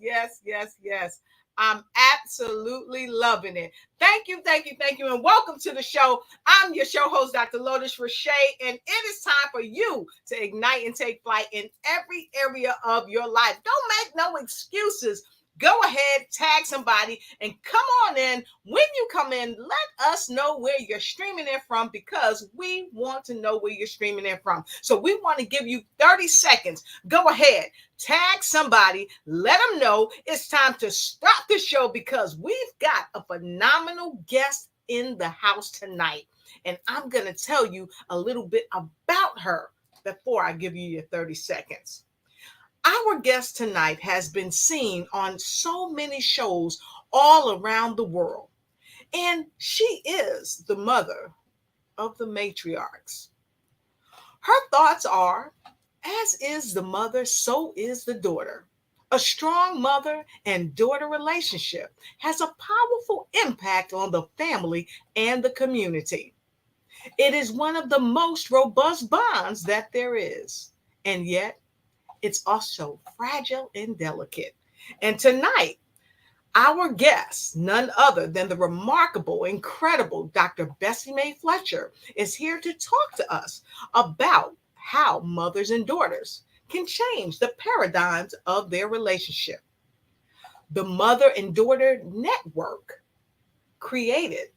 yes. I'm absolutely loving it. Thank you. And welcome to the show. I'm your show host, Dr. Lotus Riche, and it is time for you to ignite and take flight in every area of your life. Don't make no excuses. Go ahead, tag somebody, and come on in. When you come in, let us know where you're streaming in from, because we want to know where you're streaming in from. So we want to give you 30 seconds. Go ahead, tag somebody, let them know it's time to start the show, because we've got a phenomenal guest in the house tonight. And I'm going to tell you a little bit about her before I give you your 30 seconds. Our guest tonight has been seen on so many shows all around the world, and she is the mother of the matriarchs. Her thoughts are, as is the mother, so is the daughter. A strong mother and daughter relationship has a powerful impact on the family and the community. It is one of the most robust bonds that there is, and yet it's also fragile and delicate. And tonight, our guest, none other than the remarkable, incredible Dr. Bessie Fletcher, is here to talk to us about how mothers and daughters can change the paradigms of their relationship. The Mother and Daughter Network created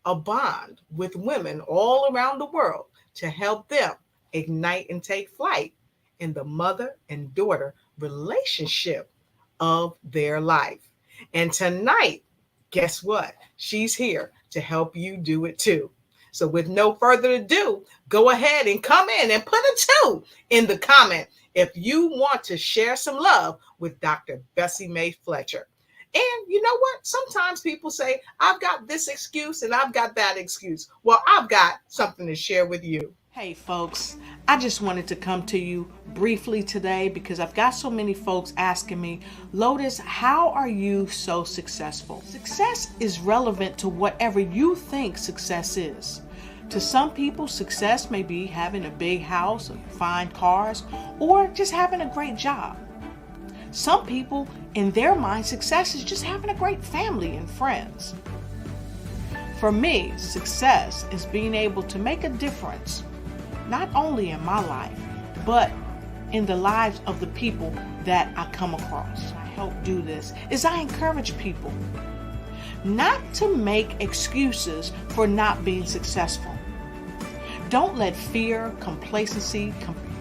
a bond with women all around the world to help them ignite and take flight in the mother and daughter relationship of their life. And tonight, guess what? She's here to help you do it too. So with no further ado, go ahead and come in and put a 2 in the comment if you want to share some love with Dr. Bessie Fletcher. And you know what? Sometimes people say, I've got this excuse and I've got that excuse. Well, I've got something to share with you. Hey folks, I just wanted to come to you briefly today because I've got so many folks asking me, Lotus, how are you so successful? Success is relevant to whatever you think success is. To some people, success may be having a big house, fine cars, or just having a great job. Some people, in their mind, success is just having a great family and friends. For me, success is being able to make a difference, not only in my life, but in the lives of the people that I come across. I help do this is I encourage people not to make excuses for not being successful. Don't let fear, complacency,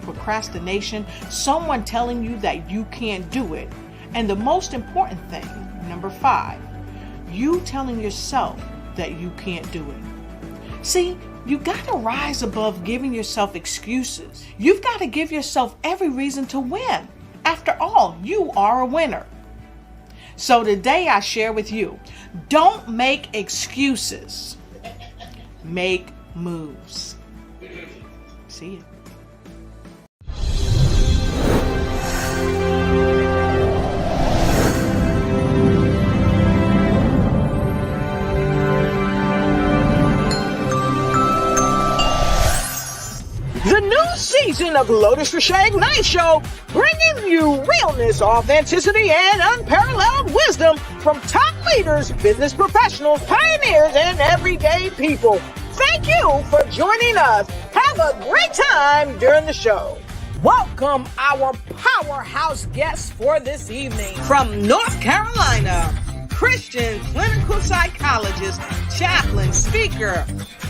procrastination, someone telling you that you can't do it, and the most important thing, number 5, you telling yourself that you can't do it. See, you got to rise above giving yourself excuses. You've got to give yourself every reason to win. After all, you are a winner. So today I share with you, don't make excuses. Make moves. See you. The new season of Lotus Riché Ignite Show, bringing you realness, authenticity, and unparalleled wisdom from top leaders, business professionals, pioneers, and everyday people. Thank you for joining us. Have a great time during the show. Welcome our powerhouse guests for this evening. From North Carolina, Christian clinical psychologist, chaplain, speaker,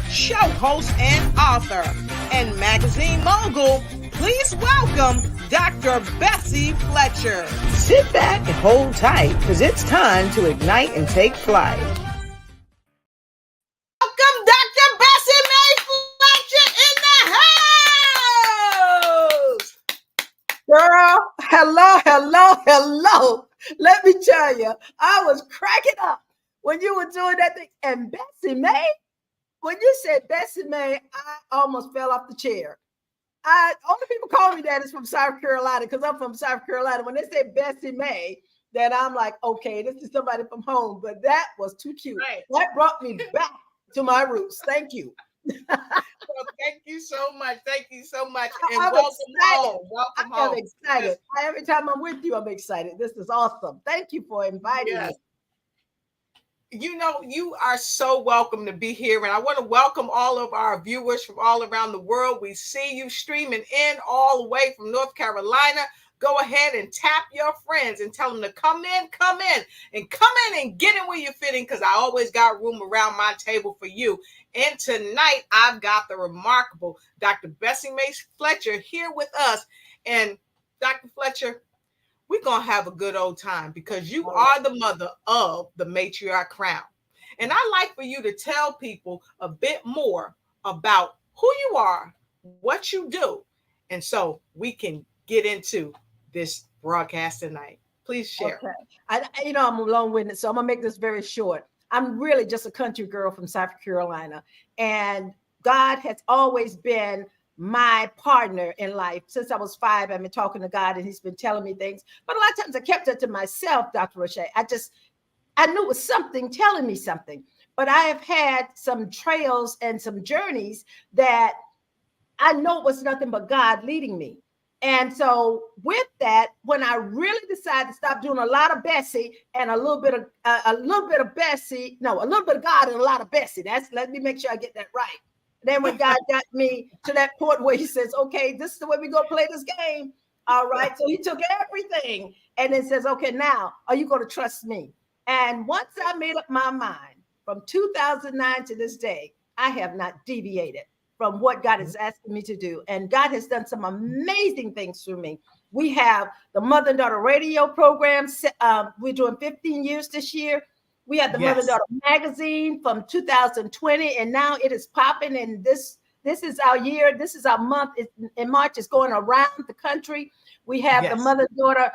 show host, and author, and magazine mogul, please welcome Dr. Bessie Fletcher. Sit back and hold tight, because it's time to ignite and take flight. Welcome Dr. Bessie Fletcher in the house! Girl, hello. Let me tell you, I was cracking up when you were doing that thing. And Bessie May, when you said Bessie May, I almost fell off the chair. Only people call me that is from South Carolina, because I'm from South Carolina. When they say Bessie May, then I'm like, okay, this is somebody from home. But that was too cute. Right. That brought me back to my roots. Thank you. Well, thank you so much. Thank you so much. And I'm welcome excited. home. Welcome I am home. excited. Every time I'm with you, I'm excited. This is awesome. Thank you for inviting Yes. me. You know, you are so welcome to be here. And I want to welcome all of our viewers from all around the world. We see you streaming in all the way from North Carolina. Go ahead and tap your friends and tell them to come in and get in where you're fitting, because I always got room around my table for you. And tonight I've got the remarkable Dr. Bessie Fletcher here with us. And Dr. Fletcher, we're going to have a good old time because you are the mother of the Matriarch crown. And I'd like for you to tell people a bit more about who you are, what you do, and so we can get into this broadcast tonight. Please share. Okay. I'm long-winded, so I'm going to make this very short. I'm really just a country girl from South Carolina, and God has always been my partner in life. Since I was 5, I've been talking to God, and he's been telling me things. But a lot of times I kept it to myself, Dr. Riche. I knew it was something telling me something. But I have had some trails and some journeys that I know it was nothing but God leading me. And so with that, when I really decided to stop doing a lot of Bessie and a little bit of Bessie, no, a little bit of God and a lot of Bessie. Let me make sure I get that right. Then when God got me to that point where he says, okay, this is the way we're going to play this game. All right. So he took everything and then says, okay, now are you going to trust me? And once I made up my mind, from 2009 to this day, I have not deviated from what God is asking me to do. And God has done some amazing things through me. We have the Mother and Daughter radio program. We're doing 15 years this year. We had the Mother and Daughter magazine from 2020, and now it is popping. And this is our year. This is our month. In March, it's going around the country. We have the Mother and Daughter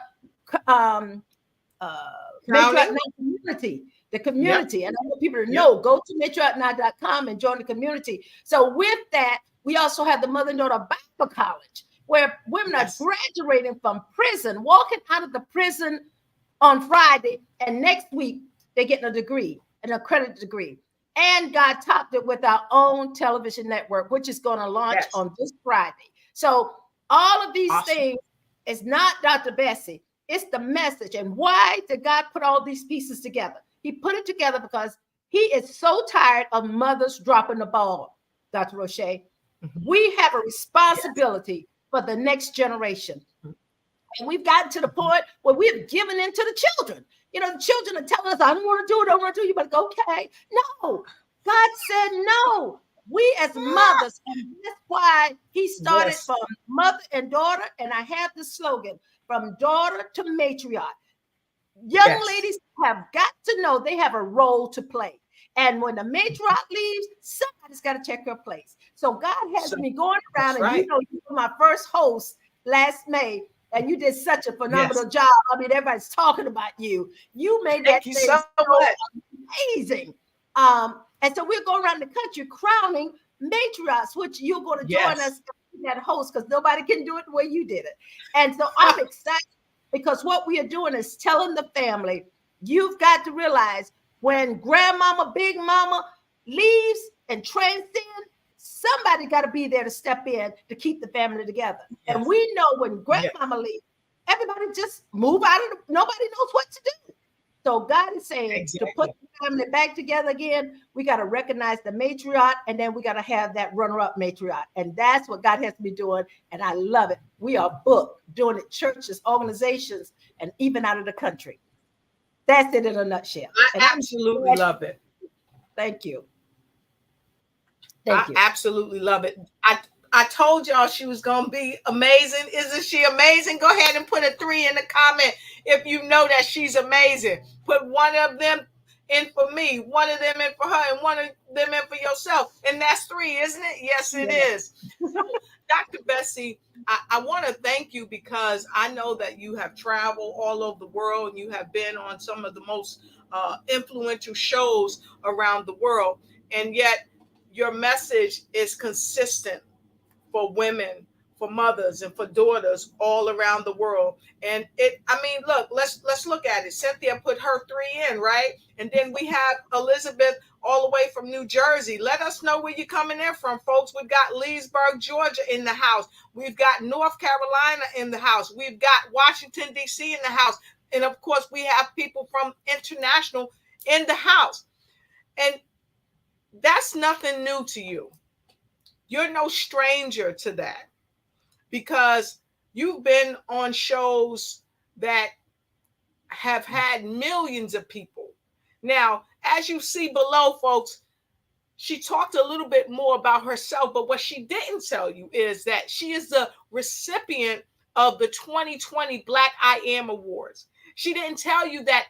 Matriarch community. The community, and I want people to know, go to matriarch.com and join the community. So with that, we also have the Mother and Daughter Bible College, where women are graduating from prison, walking out of the prison on Friday, and next week they're getting a degree, an accredited degree. And God topped it with our own television network, which is going to launch on this Friday. So all of these things is not Dr. Bessie, it's the message. And why did God put all these pieces together? He put it together because he is so tired of mothers dropping the ball, Dr. Riche. We have a responsibility for the next generation. And we've gotten to the point where we have given in to the children. You know, the children are telling us, I don't want to do it, I don't want to do it. You better go, okay. No, God said no. We as mothers, and that's why he started from mother and daughter. And I have the slogan, from daughter to matriarch. Young ladies have got to know they have a role to play. And when the matriarch leaves, somebody's got to check her place. So God has me going around, and you know, you were my first host last May, and you did such a phenomenal job. I mean, everybody's talking about you. You made that thing so amazing. And so we're going around the country crowning matriarchs, which you're going to join us in that host, because nobody can do it the way you did it. And so I'm excited. Because what we are doing is telling the family, you've got to realize when grandmama, big mama leaves and transcends, somebody got to be there to step in to keep the family together. And we know when grandmama leaves, everybody just move out of nobody knows what to do. So God is saying to put the family back together again, we got to recognize the matriarch, and then we got to have that runner-up matriarch. And that's what God has me doing. And I love it. We are booked doing it, churches, organizations, and even out of the country. That's it in a nutshell. I absolutely love it. Thank you. I absolutely love it. I told y'all she was going to be amazing. Isn't she amazing? Go ahead and put a 3 in the comment if you know that she's amazing. Put one of them in for me, one of them in for her, and one of them in for yourself. And that's 3, isn't it? Yes, it is. Dr. Bessie, I want to thank you because I know that you have traveled all over the world and you have been on some of the most influential shows around the world. And yet your message is consistent for women, for mothers and for daughters all around the world. And look, let's look at it. Cynthia put her 3 in, right? And then we have Elizabeth all the way from New Jersey. Let us know where you're coming in from, folks. We've got Leesburg, Georgia in the house. We've got North Carolina in the house. We've got Washington, D.C. in the house. And of course, we have people from international in the house. And that's nothing new to you. You're no stranger to that, because you've been on shows that have had millions of people. Now, as you see below, folks, she talked a little bit more about herself, but what she didn't tell you is that she is the recipient of the 2020 Black I Am Awards. She didn't tell you that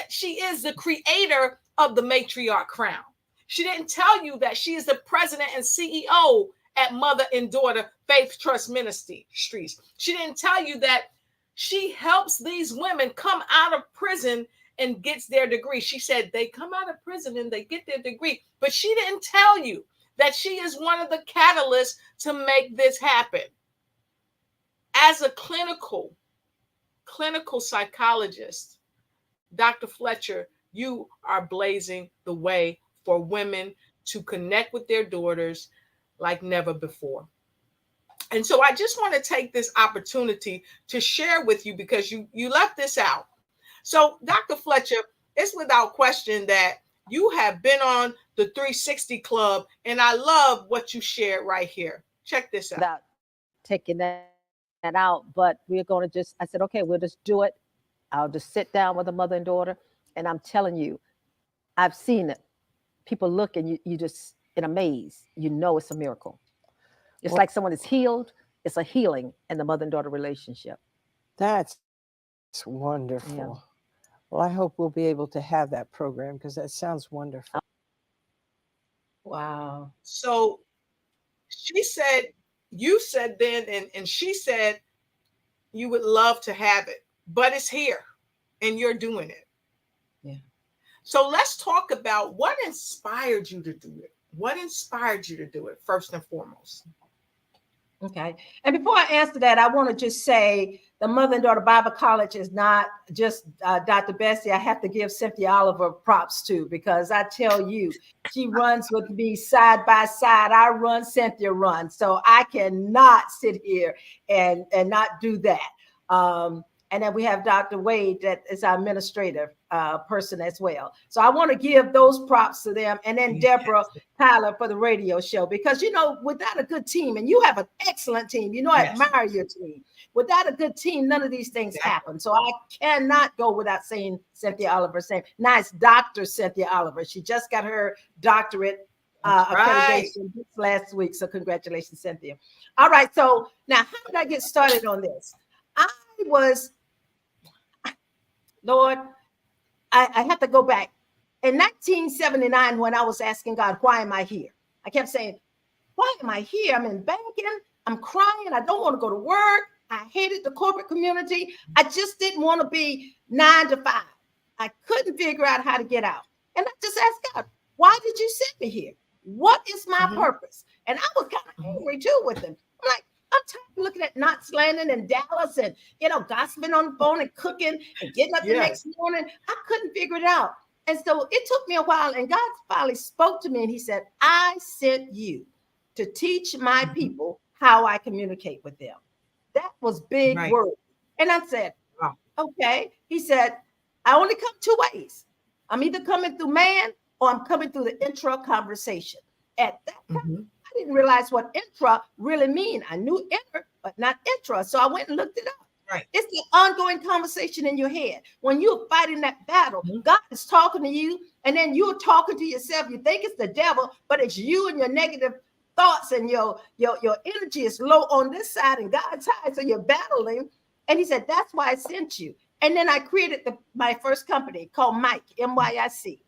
she is the creator of the Matriarch crown. She didn't tell you that she is the president and CEO at Mother and Daughter Faith Trust Ministries. She didn't tell you that she helps these women come out of prison and gets their degree. She said they come out of prison and they get their degree, but she didn't tell you that she is one of the catalysts to make this happen. As a clinical psychologist, Dr. Fletcher, you are blazing the way for women to connect with their daughters like never before. And so I just want to take this opportunity to share with you, because you left this out. So Dr. Fletcher, it's without question that you have been on the 360 Club, and I love what you shared right here. Check this out. Without taking that out, but we're going to I said, okay, we'll just do it. I'll just sit down with a mother and daughter, and I'm telling you, I've seen it. People look and you just in a maze. You know it's a miracle. It's like someone is healed. It's a healing in the mother and daughter relationship. That's wonderful. Yeah. Well, I hope we'll be able to have that program, because that sounds wonderful. Wow. So she said, you said then, and she said you would love to have it, but it's here and you're doing it. Yeah. So let's talk about what inspired you to do it. What inspired you to do it, first and foremost? Okay. And before I answer that, I want to just say the Mother and Daughter Bible College is not just Dr. Bessie. I have to give Cynthia Oliver props too, because I tell you, she runs with me side by side. I run, Cynthia runs. So I cannot sit here and not do that. And then we have Dr. Wade, that is our administrative person as well. So I want to give those props to them. And then Deborah Tyler for the radio show, because, you know, without a good team, and you have an excellent team, you know, I admire your team. Without a good team, none of these things happen. So I cannot go without saying Cynthia Oliver, saying nice Dr. Cynthia Oliver. She just got her doctorate accreditation last week. So congratulations, Cynthia. All right. So now, how did I get started on this? Lord, I have to go back. In 1979, when I was asking God, why am I here? I kept saying, why am I here? I'm in banking. I'm crying. I don't want to go to work. I hated the corporate community. I just didn't want to be 9 to 5. I couldn't figure out how to get out. And I just asked God, why did you send me here? What is my purpose? And I was kind of angry too with him. I'm like, I'm tired of looking at Knots Landing and Dallas and, you know, gossiping on the phone and cooking and getting up the next morning. I couldn't figure it out. And so it took me a while, and God finally spoke to me and he said, I sent you to teach my people how I communicate with them. That was big word. And I said, okay. He said, I only come 2 ways. I'm either coming through man or I'm coming through the intra conversation. At that time, I didn't realize what intra really mean. I knew inner, but not intra. So I went and looked it up. Right. It's the ongoing conversation in your head. When you're fighting that battle, God is talking to you, and then you're talking to yourself. You think it's the devil, but it's you and your negative thoughts, and your energy is low on this side and God's side. So you're battling. And he said, that's why I sent you. And then I created my first company called Mike, MYIC.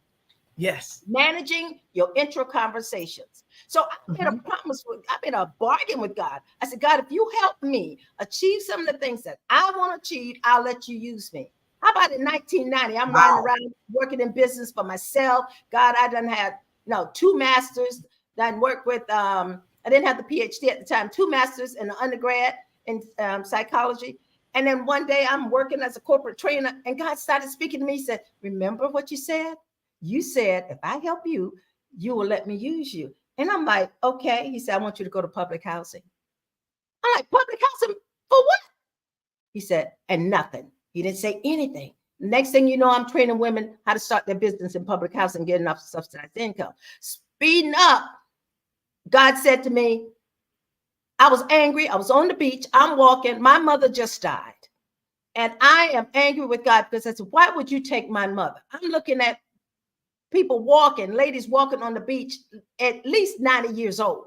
Yes. Managing your intra conversations. So I made a promise, I made a bargain with God. I said, God, if you help me achieve some of the things that I want to achieve, I'll let you use me. How about in 1990? I'm running around working in business for myself. God, I done had 2 masters, done work with I didn't have the Ph.D. at the time, 2 masters and an undergrad in psychology. And then one day I'm working as a corporate trainer, and God started speaking to me. He said, remember what you said? You said, if I help you, you will let me use you. And I'm like, okay. He said, I want you to go to public housing. I'm like, public housing for what? He said, and nothing. He didn't say anything. Next thing you know, I'm training women how to start their business in public housing, get enough subsidized income. Speeding up, God said to me, I was angry. I was on the beach. I'm walking. My mother just died. And I am angry with God because I said, why would you take my mother? I'm looking at people walking, ladies walking on the beach, at least 90 years old,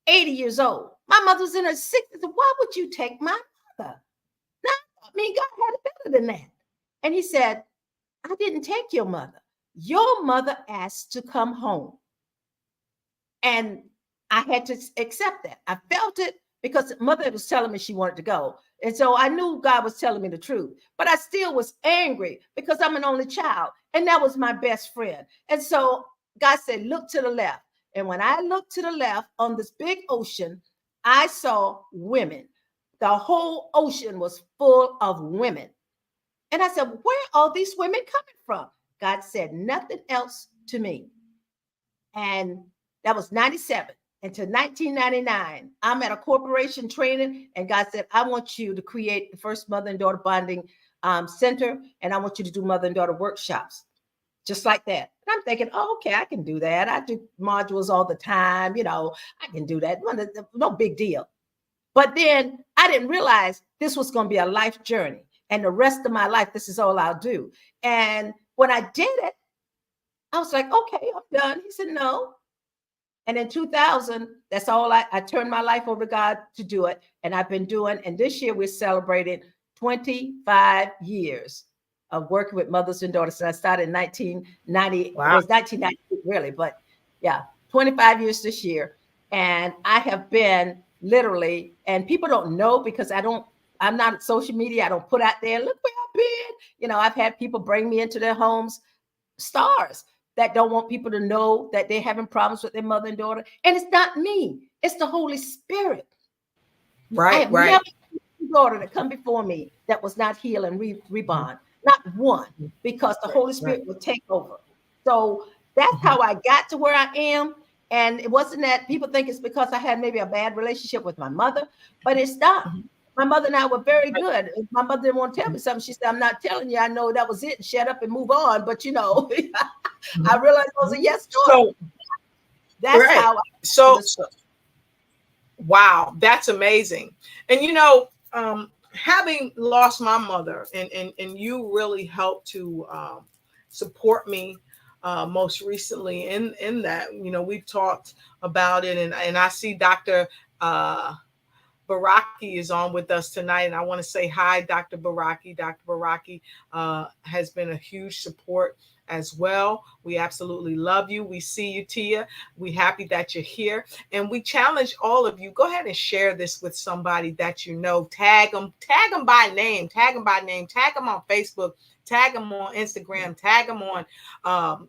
80 years old. My mother was in her 60s. Why would you take my mother? Now, I mean, God had it better than that. And he said, I didn't take your mother. Your mother asked to come home. And I had to accept that. I felt it because mother was telling me she wanted to go. And so I knew God was telling me the truth, but I still was angry because I'm an only child. And that was my best friend. And so God said, look to the left. And when I looked to the left on this big ocean, I saw women. The whole ocean was full of women. And I said, where are all these women coming from? God said nothing else to me. And that was 97. Until 1999, I'm at a corporation training, and God said, I want you to create the first mother and daughter bonding center, and I want you to do mother and daughter workshops, just like that. And I'm thinking, oh, okay, I can do that. I do modules all the time. You know, I can do that. No big deal. But then I didn't realize this was going to be a life journey, and the rest of my life, this is all I'll do. And when I did it, I was like, okay, I'm done. He said, no. And in 2000, that's all I turned my life over to God to do it. And I've been doing, and this year we're celebrating 25 years of working with mothers and daughters. So I started in 1990. Wow. It was 1990 really, but yeah, 25 years this year. And I have been literally, and people don't know because I'm not on social media. I don't put out there, look where I've been. You know, I've had people bring me into their homes, stars that don't want people to know that they're having problems with their mother and daughter. And it's not me. It's the Holy Spirit. Right, I have never had a daughter to come before me that was not healed and rebond. Not one, because the Holy Spirit will take over. So that's how I got to where I am. And it wasn't that people think it's because I had maybe a bad relationship with my mother, but it's not. My mother and I were very good. If my mother didn't want to tell me something, she said, I'm not telling you. I know that was it. And shut up and move on. But, you know, I realized I was a yes daughter. So that's how wow, that's amazing. And, you know, having lost my mother and you really helped to support me most recently in that, you know, we've talked about it, and I see Dr. Baraki is on with us tonight, and I want to say hi, Dr. Baraki. Dr. Baraki has been a huge support as well. We absolutely love you. We see you, Tia. We're happy that you're here, and we challenge all of you. Go ahead and share this with somebody that you know. Tag them by name, tag them on Facebook, tag them on Instagram, tag them on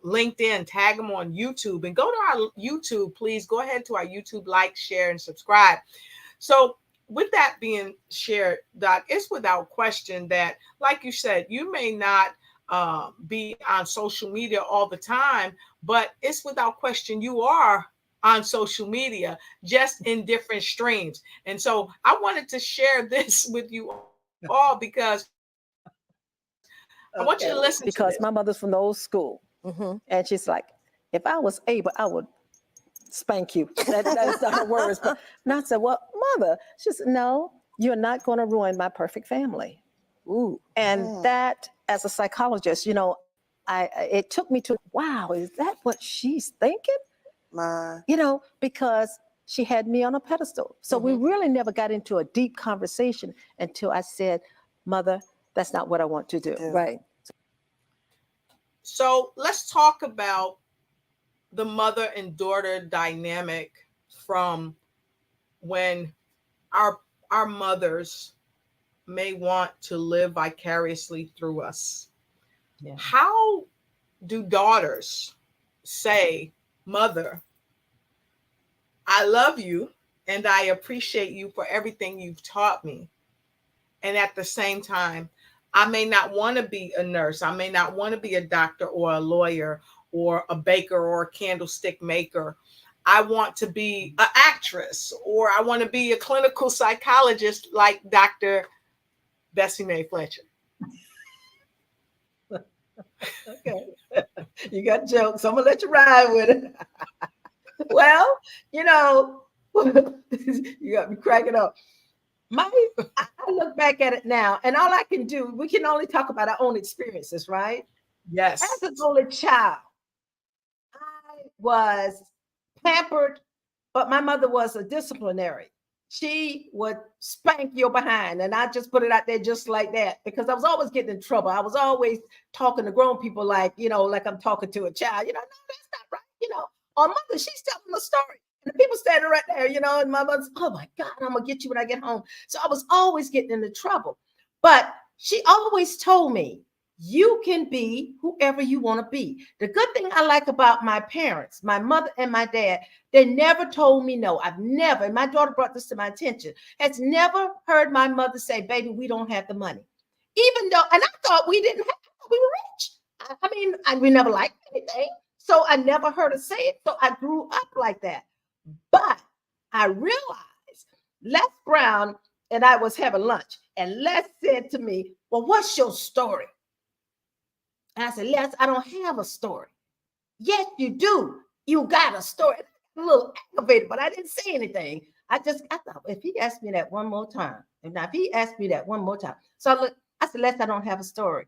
LinkedIn, tag them on YouTube, and go to our YouTube. Please go ahead to our YouTube, like, share, and subscribe. So with that being shared, Doc, it's without question that, like you said, you may not be on social media all the time, but it's without question you are on social media, just in different streams. And so I wanted to share this with you all because I want you to listen because to this. My mother's from the old school. And she's like, if I was able, I would spank you. That's not her words. But and I said, well, mother, she said, no, you're not going to ruin my perfect family. Ooh. And that, as a psychologist, you know, it took me to, wow, is that what she's thinking? You know, because she had me on a pedestal. So we really never got into a deep conversation until I said, mother, that's not what I want to do. Right. So let's talk about the mother and daughter dynamic from when our mothers may want to live vicariously through us. Yeah. How do daughters say, mother, I love you and I appreciate you for everything you've taught me. And at the same time, I may not want to be a nurse. I may not want to be a doctor or a lawyer or a baker or a candlestick maker. I want to be an actress, or I want to be a clinical psychologist like Dr. Bessie Fletcher. Okay. You got jokes. I'm gonna let you ride with it. Well, you know, you got me cracking up. I look back at it now, and all I can do, we can only talk about our own experiences, right? Yes. As an only child, I was pampered, but my mother was a disciplinary. She would spank your behind, and I just put it out there just like that because I was always getting in trouble. I was always talking to grown people like, like I'm talking to a child. No, that's not right. Our mother, she's telling the story. And the people standing right there, and my mother's, oh my God, I'm going to get you when I get home. So I was always getting into trouble. But she always told me, you can be whoever you want to be. The good thing I like about my parents, my mother and my dad, they never told me no. I've never, and my daughter brought this to my attention, has never heard my mother say, baby, we don't have the money. Even though, and I thought we didn't have, we were rich. We never liked anything. So I never heard her say it. So I grew up like that. But I realized Les Brown and I was having lunch, and Les said to me, well, what's your story? And I said, Les, I don't have a story. Yes, you do. You got a story. A little aggravated, but I didn't say anything. I thought, if he asked me that one more time, So I said, Les, I don't have a story.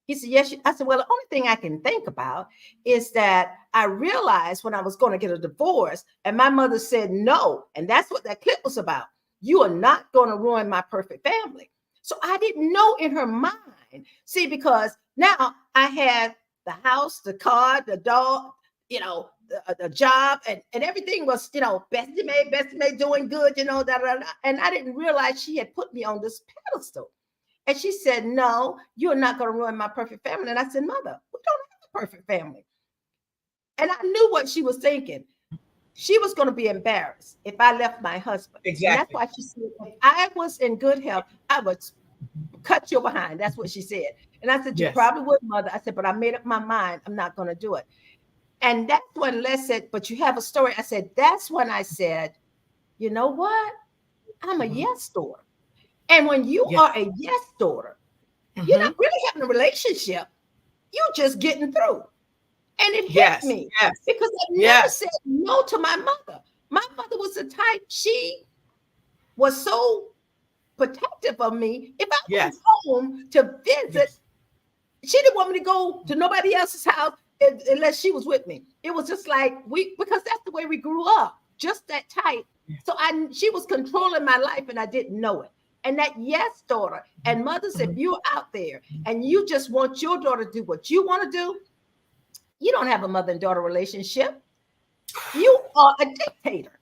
He said, yes. I said, well, the only thing I can think about is that I realized when I was going to get a divorce and my mother said no. And that's what that clip was about. You are not going to ruin my perfect family. So I didn't know in her mind. See, because now I had the house, the car, the dog, the job, and everything was, Bessie Mae doing good, and I didn't realize she had put me on this pedestal. And she said, no, you're not going to ruin my perfect family. And I said, Mother, we don't have a perfect family. And I knew what she was thinking. She was going to be embarrassed if I left my husband. Exactly. And that's why she said, if I was in good health, I would cut you behind. That's what she said. And I said, you probably would, Mother. I said, but I made up my mind. I'm not going to do it. And that's when Les said, but you have a story. I said, that's when I said, you know what? I'm a yes daughter. And when you are a yes daughter, you're not really having a relationship. You're just getting through. And it hit me because I never said no to my mother. My mother was the type, she was so protective of me. If I was home to visit, she didn't want me to go to nobody else's house unless she was with me. It was just like because that's the way we grew up, just that tight. So she was controlling my life and I didn't know it. And that yes daughter, and mothers, if you're out there and you just want your daughter to do what you want to do, you don't have a mother and daughter relationship. You are a dictator.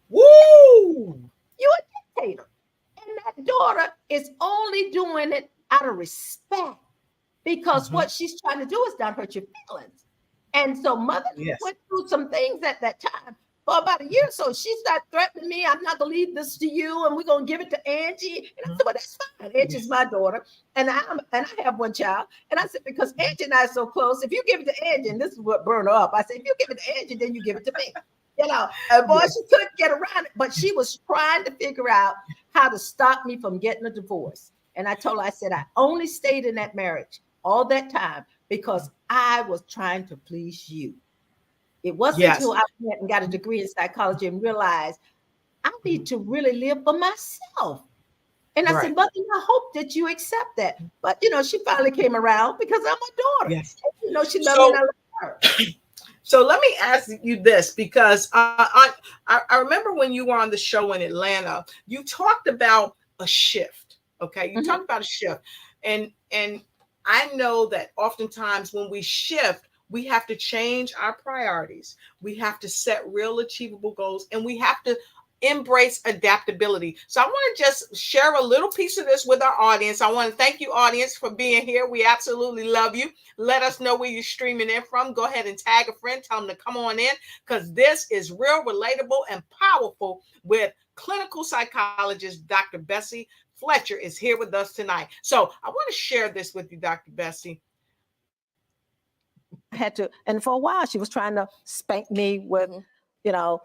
Woo! You're a dictator. And that daughter is only doing it out of respect because what she's trying to do is not hurt your feelings. And so mother went through some things at that time. For about a year or so, she started threatening me. I'm not going to leave this to you, and we're going to give it to Angie. And I said, well, that's fine. Angie's my daughter, and I have one child. And I said, because Angie and I are so close, if you give it to Angie, and this is what burned her up, I said, if you give it to Angie, then you give it to me. And boy, she couldn't get around it, but she was trying to figure out how to stop me from getting a divorce. And I told her, I said, I only stayed in that marriage all that time because I was trying to please you. It wasn't until I went and got a degree in psychology and realized I need to really live for myself. And I said, Mother, I hope that you accept that. But, she finally came around because I'm a daughter. Yes. And, she loved me and I loved her. So let me ask you this, because I remember when you were on the show in Atlanta, you talked about a shift. Okay. You talked about a shift. And I know that oftentimes when we shift, we have to change our priorities. We have to set real achievable goals, and we have to embrace adaptability. So I want to just share a little piece of this with our audience. I want to thank you, audience, for being here. We absolutely love you. Let us know where you're streaming in from. Go ahead and tag a friend. Tell them to come on in, because this is real, relatable, and powerful with clinical psychologist Dr. Bessie Fletcher is here with us tonight. So I want to share this with you, Dr. Bessie. I had to, and for a while she was trying to spank me with, you know,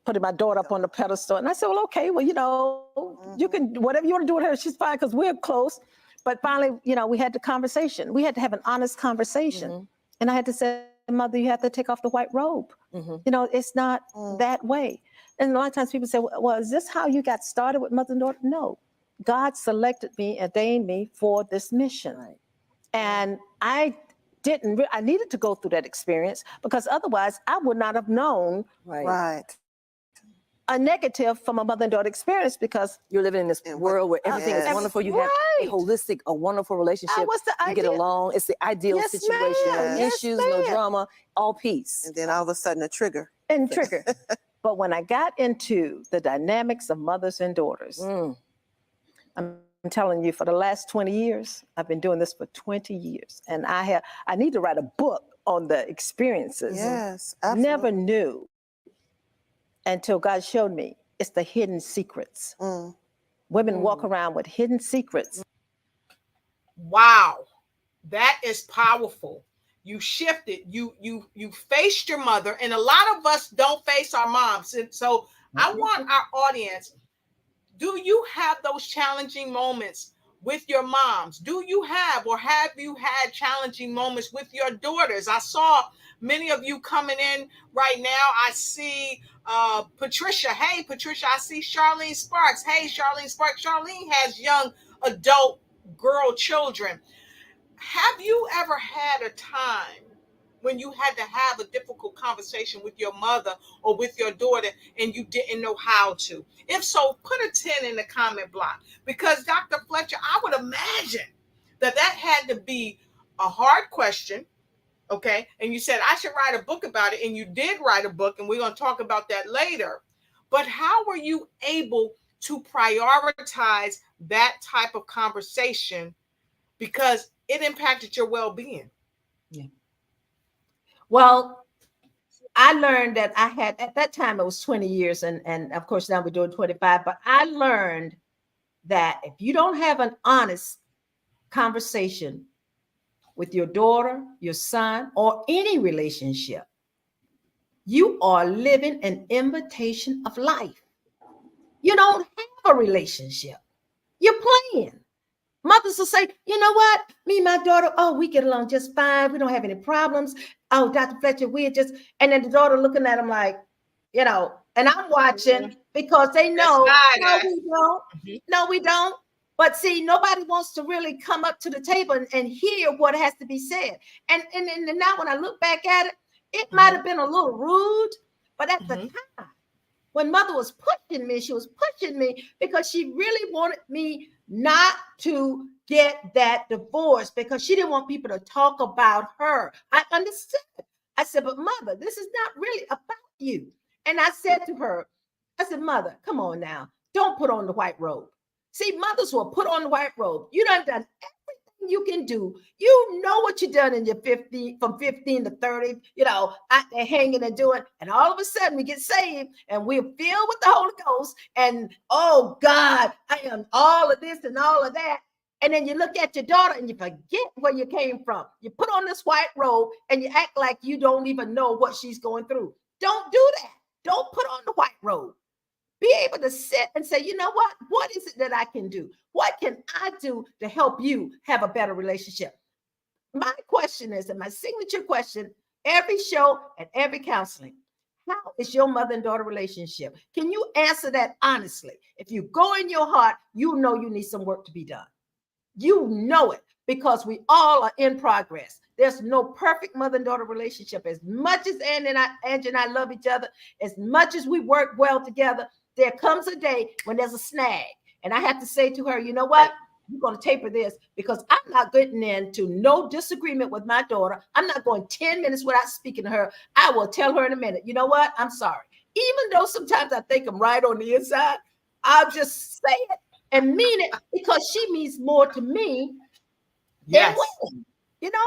putting my daughter up on the pedestal. And I said, well, okay, well, you know, you can, whatever you want to do with her, she's fine, because we're close. But finally, you know, we had the conversation. We had to have an honest conversation. And I had to say, Mother, you have to take off the white robe. You know, it's not that way. And a lot of times people say, well, is this how you got started with mother and daughter? No. God selected me, ordained me for this mission. And I needed to go through that experience, because otherwise I would not have known a negative from a mother and daughter experience, because you're living in this world where everything is wonderful. You have a holistic, a wonderful relationship. You get along. It's the ideal situation. No issues, no drama, all peace. And then all of a sudden a trigger. But when I got into the dynamics of mothers and daughters, I'm telling you, for the last 20 years, I've been doing this for 20 years. And I need to write a book on the experiences. Yes, absolutely. Never knew until God showed me. It's the hidden secrets. Women walk around with hidden secrets. Wow, that is powerful. You shifted, you faced your mother, and a lot of us don't face our moms. And so I want our audience, do you have those challenging moments with your moms? Do you have, or have you had challenging moments with your daughters? I saw many of you coming in right now. I see Patricia. Hey, Patricia. I see Charlene Sparks. Hey, Charlene Sparks. Charlene has young adult girl children. Have you ever had a time when you had to have a difficult conversation with your mother or with your daughter and you didn't know how to? If so, put a 10 in the comment block, because Dr. Fletcher, I would imagine that had to be a hard question. Okay. And you said, I should write a book about it. And you did write a book, and we're going to talk about that later. But how were you able to prioritize that type of conversation? Because it impacted your well-being. Well, I learned that I had, at that time, it was 20 years. And of course, now we're doing 25. But I learned that if you don't have an honest conversation with your daughter, your son, or any relationship, you are living an imitation of life. You don't have a relationship. You're playing. Mothers will say, you know what? Me and my daughter, we get along just fine. We don't have any problems. Oh, Dr. Fletcher, we're just, and then the daughter looking at him like, you know, and I'm watching because they know, no, we don't. No, we don't. But see, nobody wants to really come up to the table and hear what has to be said. And now when I look back at it, it might have been a little rude, but at the time, when mother was pushing me, she was pushing me because she really wanted me not to get that divorce, because she didn't want people to talk about her. I understood. I said, but mother, this is not really about you. And I said to her, I said, mother, come on now. Don't put on the white robe. See, mothers will put on the white robe. You done everything you can do. You know what you done in your 15, from 15 to 30, you know, out there hanging and doing. And all of a sudden we get saved and we're filled with the Holy Ghost. And, oh God, I am all of this and all of that. And then you look at your daughter and you forget where you came from. You put on this white robe and you act like you don't even know what she's going through. Don't do that. Don't put on the white robe. Be able to sit and say, you know what? What is it that I can do? What can I do to help you have a better relationship? My question is, and my signature question, every show and every counseling, how is your mother and daughter relationship? Can you answer that honestly? If you go in your heart, you know you need some work to be done. You know it, because we all are in progress. There's no perfect mother and daughter relationship. As much as Angie and I love each other, as much as we work well together, there comes a day when there's a snag. And I have to say to her, you know what? You're going to taper this, because I'm not getting into no disagreement with my daughter. I'm not going 10 minutes without speaking to her. I will tell her in a minute, you know what? I'm sorry. even though sometimes I think I'm right on the inside, I'll just say it and mean it because she means more to me than women, you know?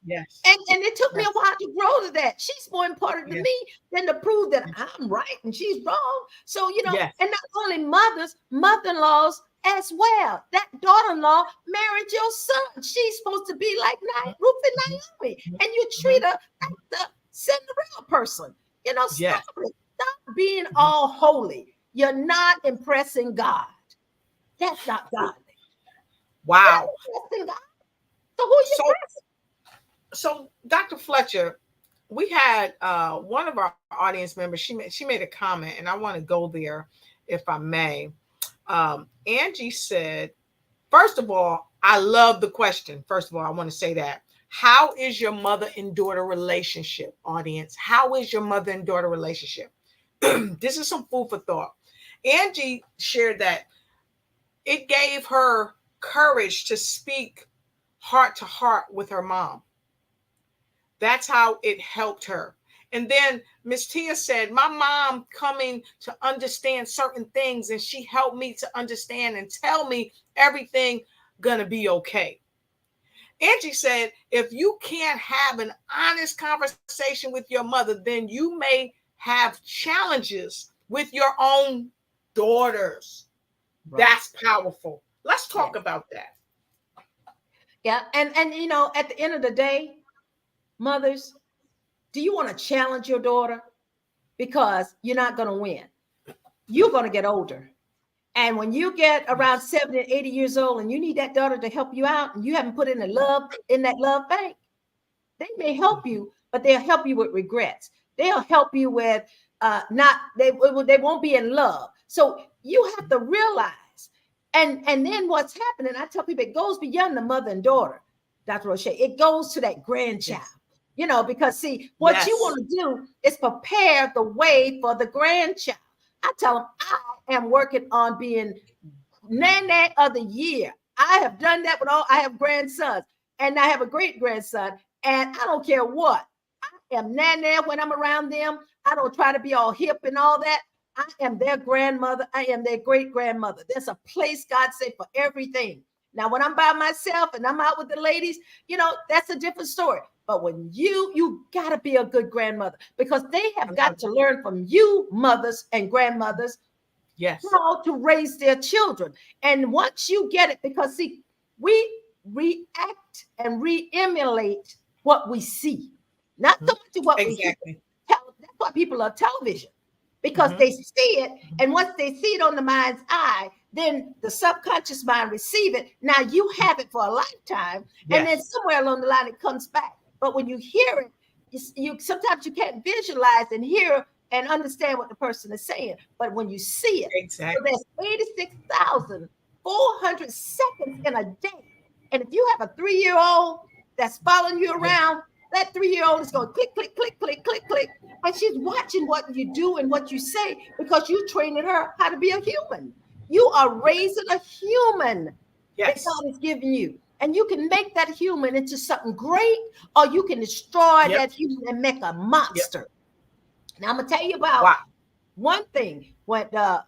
Yes. And it took me a while to grow to that. She's more important to me than to prove that I'm right and she's wrong. So, you know, and not only mothers, mother-in-laws as well. That daughter-in-law married your son. She's supposed to be like Ruth and Naomi, and you treat her like the Cinderella person. You know, stop it. Stop being all holy. You're not impressing God. That's not godly. Wow. Impressing God. So who you impressing? So, Dr. Fletcher, we had one of our audience members. She made a comment, and I want to go there, if I may. Angie said, first of all, I love the question. First of all, I want to say that. How is your mother and daughter relationship, audience? How is your mother and daughter relationship? This is some food for thought. Angie shared that it gave her courage to speak heart to heart with her mom. That's how it helped her. And then Miss Tia said, my mom coming to understand certain things, and she helped me to understand and tell me everything gonna be okay. Angie said, if you can't have an honest conversation with your mother, then you may have challenges with your own daughters. Right. That's powerful. Let's talk about that. Yeah, and you know, at the end of the day, mothers, do you want to challenge your daughter? Because you're not going to win. You're going to get older. And when you get around 70 and 80 years old and you need that daughter to help you out and you haven't put in that love bank, they may help you, but they'll help you with regrets. They'll help you with they won't be in love. So you have to realize, and then what's happening, I tell people, it goes beyond the mother and daughter, Dr. Riché. It goes to that grandchild. Yes. You know, because see, what you want to do is prepare the way for the grandchild. I tell them I am working on being Nana of the year. I have done that with I have grandsons and I have a great grandson, and I don't care what. I am Nana when I'm around them. I don't try to be all hip and all that. I am their grandmother. I am their great grandmother. There's a place, God said, for everything. Now, when I'm by myself and I'm out with the ladies, you know, that's a different story. But when you got to be a good grandmother, because they have got to learn from you, mothers and grandmothers, how to raise their children. And once you get it, because see, we react and re-emulate what we see, not so much what we hear. That's why people love television, because they see it. And once they see it on the mind's eye, then the subconscious mind receive it. Now you have it for a lifetime. And then somewhere along the line, it comes back. But when you hear it, you sometimes you can't visualize and hear and understand what the person is saying. But when you see it, so there's 86,400 seconds in a day. And if you have a 3-year-old that's following you around, that 3-year-old is going click, click, click, click, click, click. And she's watching what you do and what you say, because you training her how to be a human. You are raising a human that God is giving you. And you can make that human into something great, or you can destroy that human and make a monster. Now I'm gonna tell you about one thing. When God,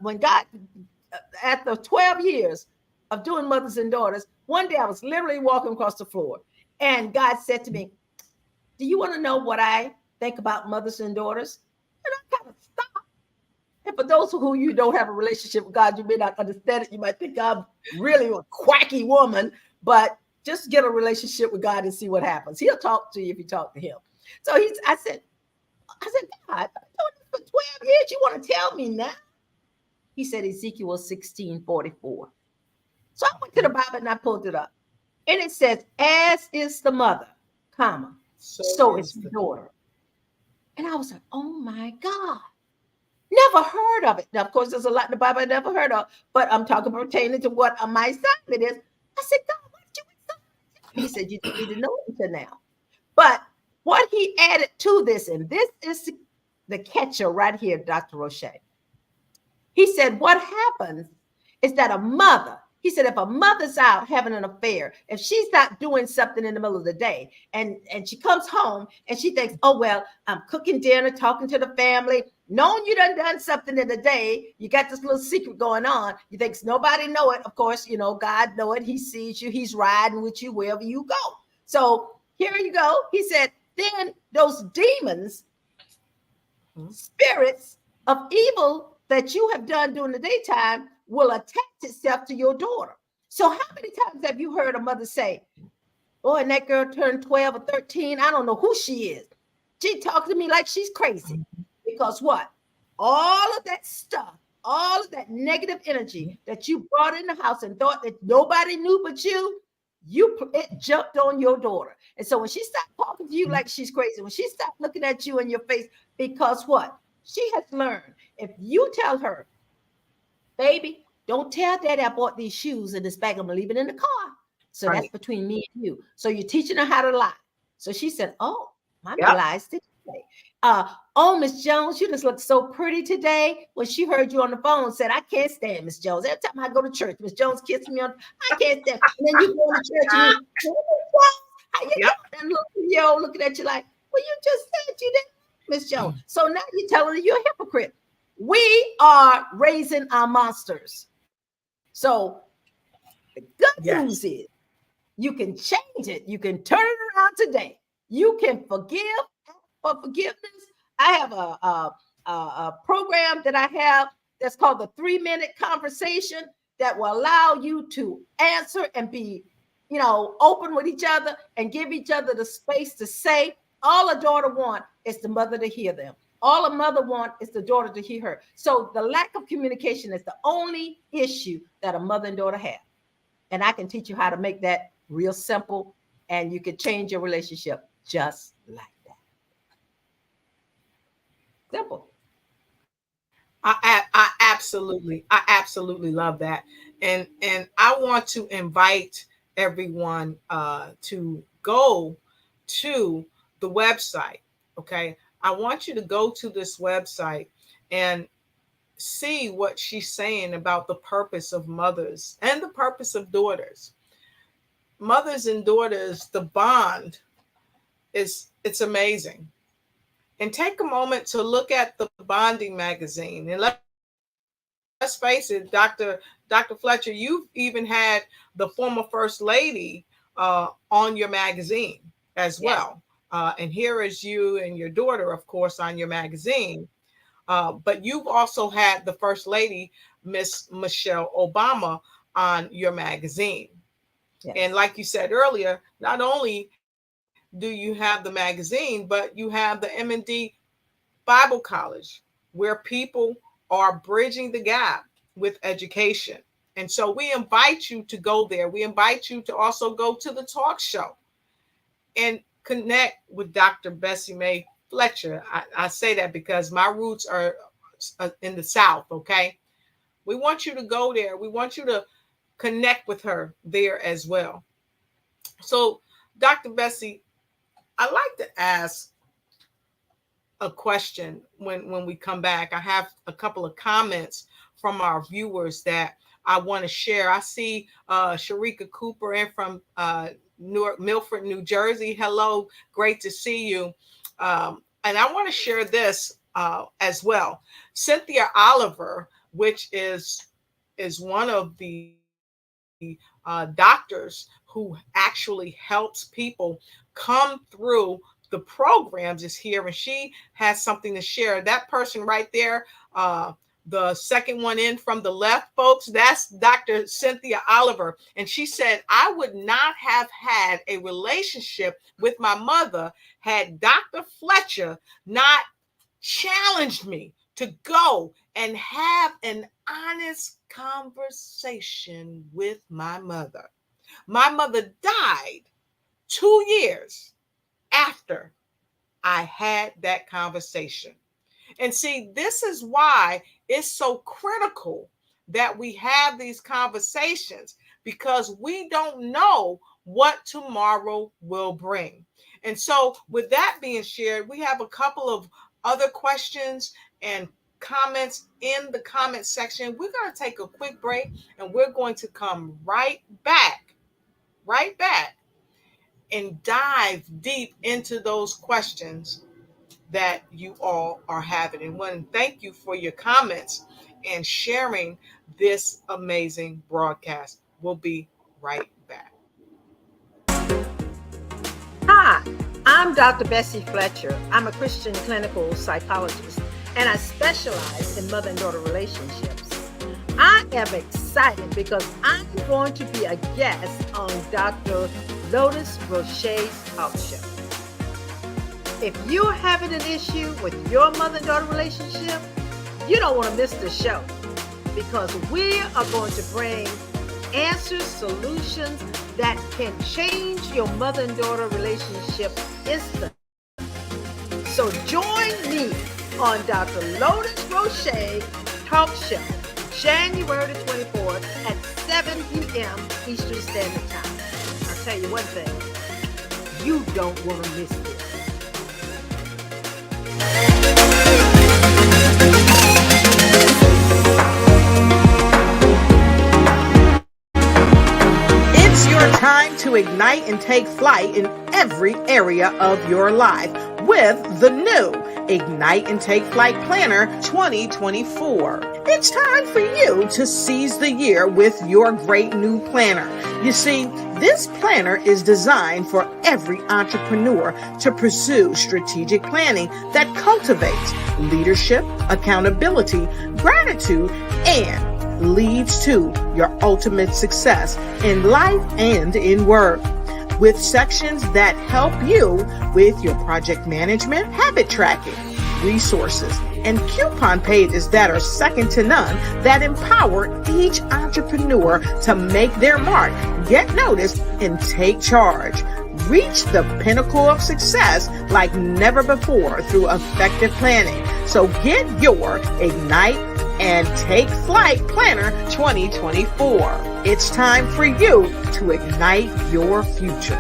after 12 years of doing mothers and daughters, one day I was literally walking across the floor, and God said to me, "Do you want to know what I think about mothers and daughters?" And I kind of stopped. And for those who you don't have a relationship with God, you may not understand it. You might think I'm really a quacky woman, but just get a relationship with God and see what happens. He'll talk to you if you talk to him. So I said, God, I've been doing this for 12 years. You want to tell me now? He said, Ezekiel 16:44. So I went to the Bible and I pulled it up. And it says, as is the mother, comma, so is the daughter. And I was like, oh my God. Never heard of it. Now, of course, there's a lot in the Bible I never heard of, but I'm talking pertaining to what my assignment is. I said, God, what did you assign? He said, you didn't need to know until now. But what he added to this, and this is the catcher right here, Dr. Riché. He said, what happens is that a mother He said, if a mother's out having an affair, if she's not doing something in the middle of the day and she comes home and she thinks, oh, well, I'm cooking dinner, talking to the family, knowing you done something in the day, you got this little secret going on. You think nobody know it. Of course, you know, God know it. He sees you. He's riding with you wherever you go. So here you go. He said, then those demons, spirits of evil that you have done during the daytime will attach itself to your daughter. So how many times have you heard a mother say, oh, and that girl turned 12 or 13. I don't know who she is. She talks to me like she's crazy. Because what? All of that stuff, all of that negative energy that you brought in the house and thought that nobody knew but you, it jumped on your daughter. And so when she stopped talking to you like she's crazy, when she stopped looking at you in your face, because what? She has learned. If you tell her, baby, don't tell daddy I bought these shoes in this bag, I'm gonna leave it in the car. So that's between me and you. So you're teaching her how to lie. So she said, oh, mommy lies today. Oh, Miss Jones, you just look so pretty today. When she heard you on the phone, said, I can't stand Miss Jones. Every time I go to church, Miss Jones kissing me on, I can't stand. And then you go to church and you looking at you like, well, you just said you didn't, Miss Jones. So now you're telling her you're a hypocrite. We are raising our monsters. So the good news is you can change it. You can turn it around today. You can forgive for forgiveness. I have a program that I have that's called the 3-minute conversation that will allow you to answer and be, you know, open with each other and give each other the space to say. All a daughter wants is the mother to hear them. All a mother wants is the daughter to hear her. So the lack of communication is the only issue that a mother and daughter have. And I can teach you how to make that real simple, and you can change your relationship just like that. Simple. I absolutely love that. And I want to invite everyone to go to the website. Okay. I want you to go to this website and see what she's saying about the purpose of mothers and the purpose of daughters. Mothers and daughters, the bond it's amazing. And take a moment to look at the bonding magazine. And let's face it, Dr. Fletcher, you've even had the former First Lady on your magazine as well. And here is you and your daughter, of course, on your magazine. But you've also had the First Lady, Miss Michelle Obama, on your magazine. Yes. And like you said earlier, not only do you have the magazine, but you have the M&D Bible College, where people are bridging the gap with education. And so we invite you to go there. We invite you to also go to the talk show and connect with Dr. Bessie Mae Fletcher. I say that because my roots are in the South, okay? We want you to go there. We want you to connect with her there as well. So, Dr. Bessie, I'd like to ask a question when we come back. I have a couple of comments from our viewers that I want to share. I see Sharika Cooper in from Milford, New Jersey. Hello, great to see you. And I want to share this as well. Cynthia Oliver, which is one of the doctors who actually helps people come through the programs, is here, and she has something to share. That person right there, the second one in from the left, folks, that's Dr. Cynthia Oliver. And she said, I would not have had a relationship with my mother had Dr. Fletcher not challenged me to go and have an honest conversation with my mother. My mother died 2 years after I had that conversation. And see, this is why it's so critical that we have these conversations, because we don't know what tomorrow will bring. And so with that being shared, we have a couple of other questions and comments in the comment section. We're going to take a quick break and we're going to come right back and dive deep into those questions that you all are having. And one, thank you for your comments and sharing this amazing broadcast. We'll be right back. Hi, I'm Dr. Bessie Fletcher. I'm a Christian clinical psychologist, and I specialize in mother and daughter relationships. I am excited because I'm going to be a guest on Dr. Lotus Riche's talk show. If you're having an issue with your mother and daughter relationship, you don't want to miss the show, because we are going to bring answers, solutions that can change your mother and daughter relationship instantly. So join me on Dr. Lotus Riche talk show, January the 24th at 7 p.m. Eastern Standard Time. I'll tell you one thing, you don't want to miss this. It's your time to ignite and take flight in every area of your life with the new Ignite and Take Flight Planner 2024. It's time for you to seize the year with your great new planner. You see, this planner is designed for every entrepreneur to pursue strategic planning that cultivates leadership, accountability, gratitude, and leads to your ultimate success in life and in work. With sections that help you with your project management, habit tracking, resources, and coupon pages that are second to none, that empower each entrepreneur to make their mark, get noticed, and take charge. Reach the pinnacle of success like never before through effective planning. So get your Ignite and Take Flight Planner 2024. It's time for you to ignite your future.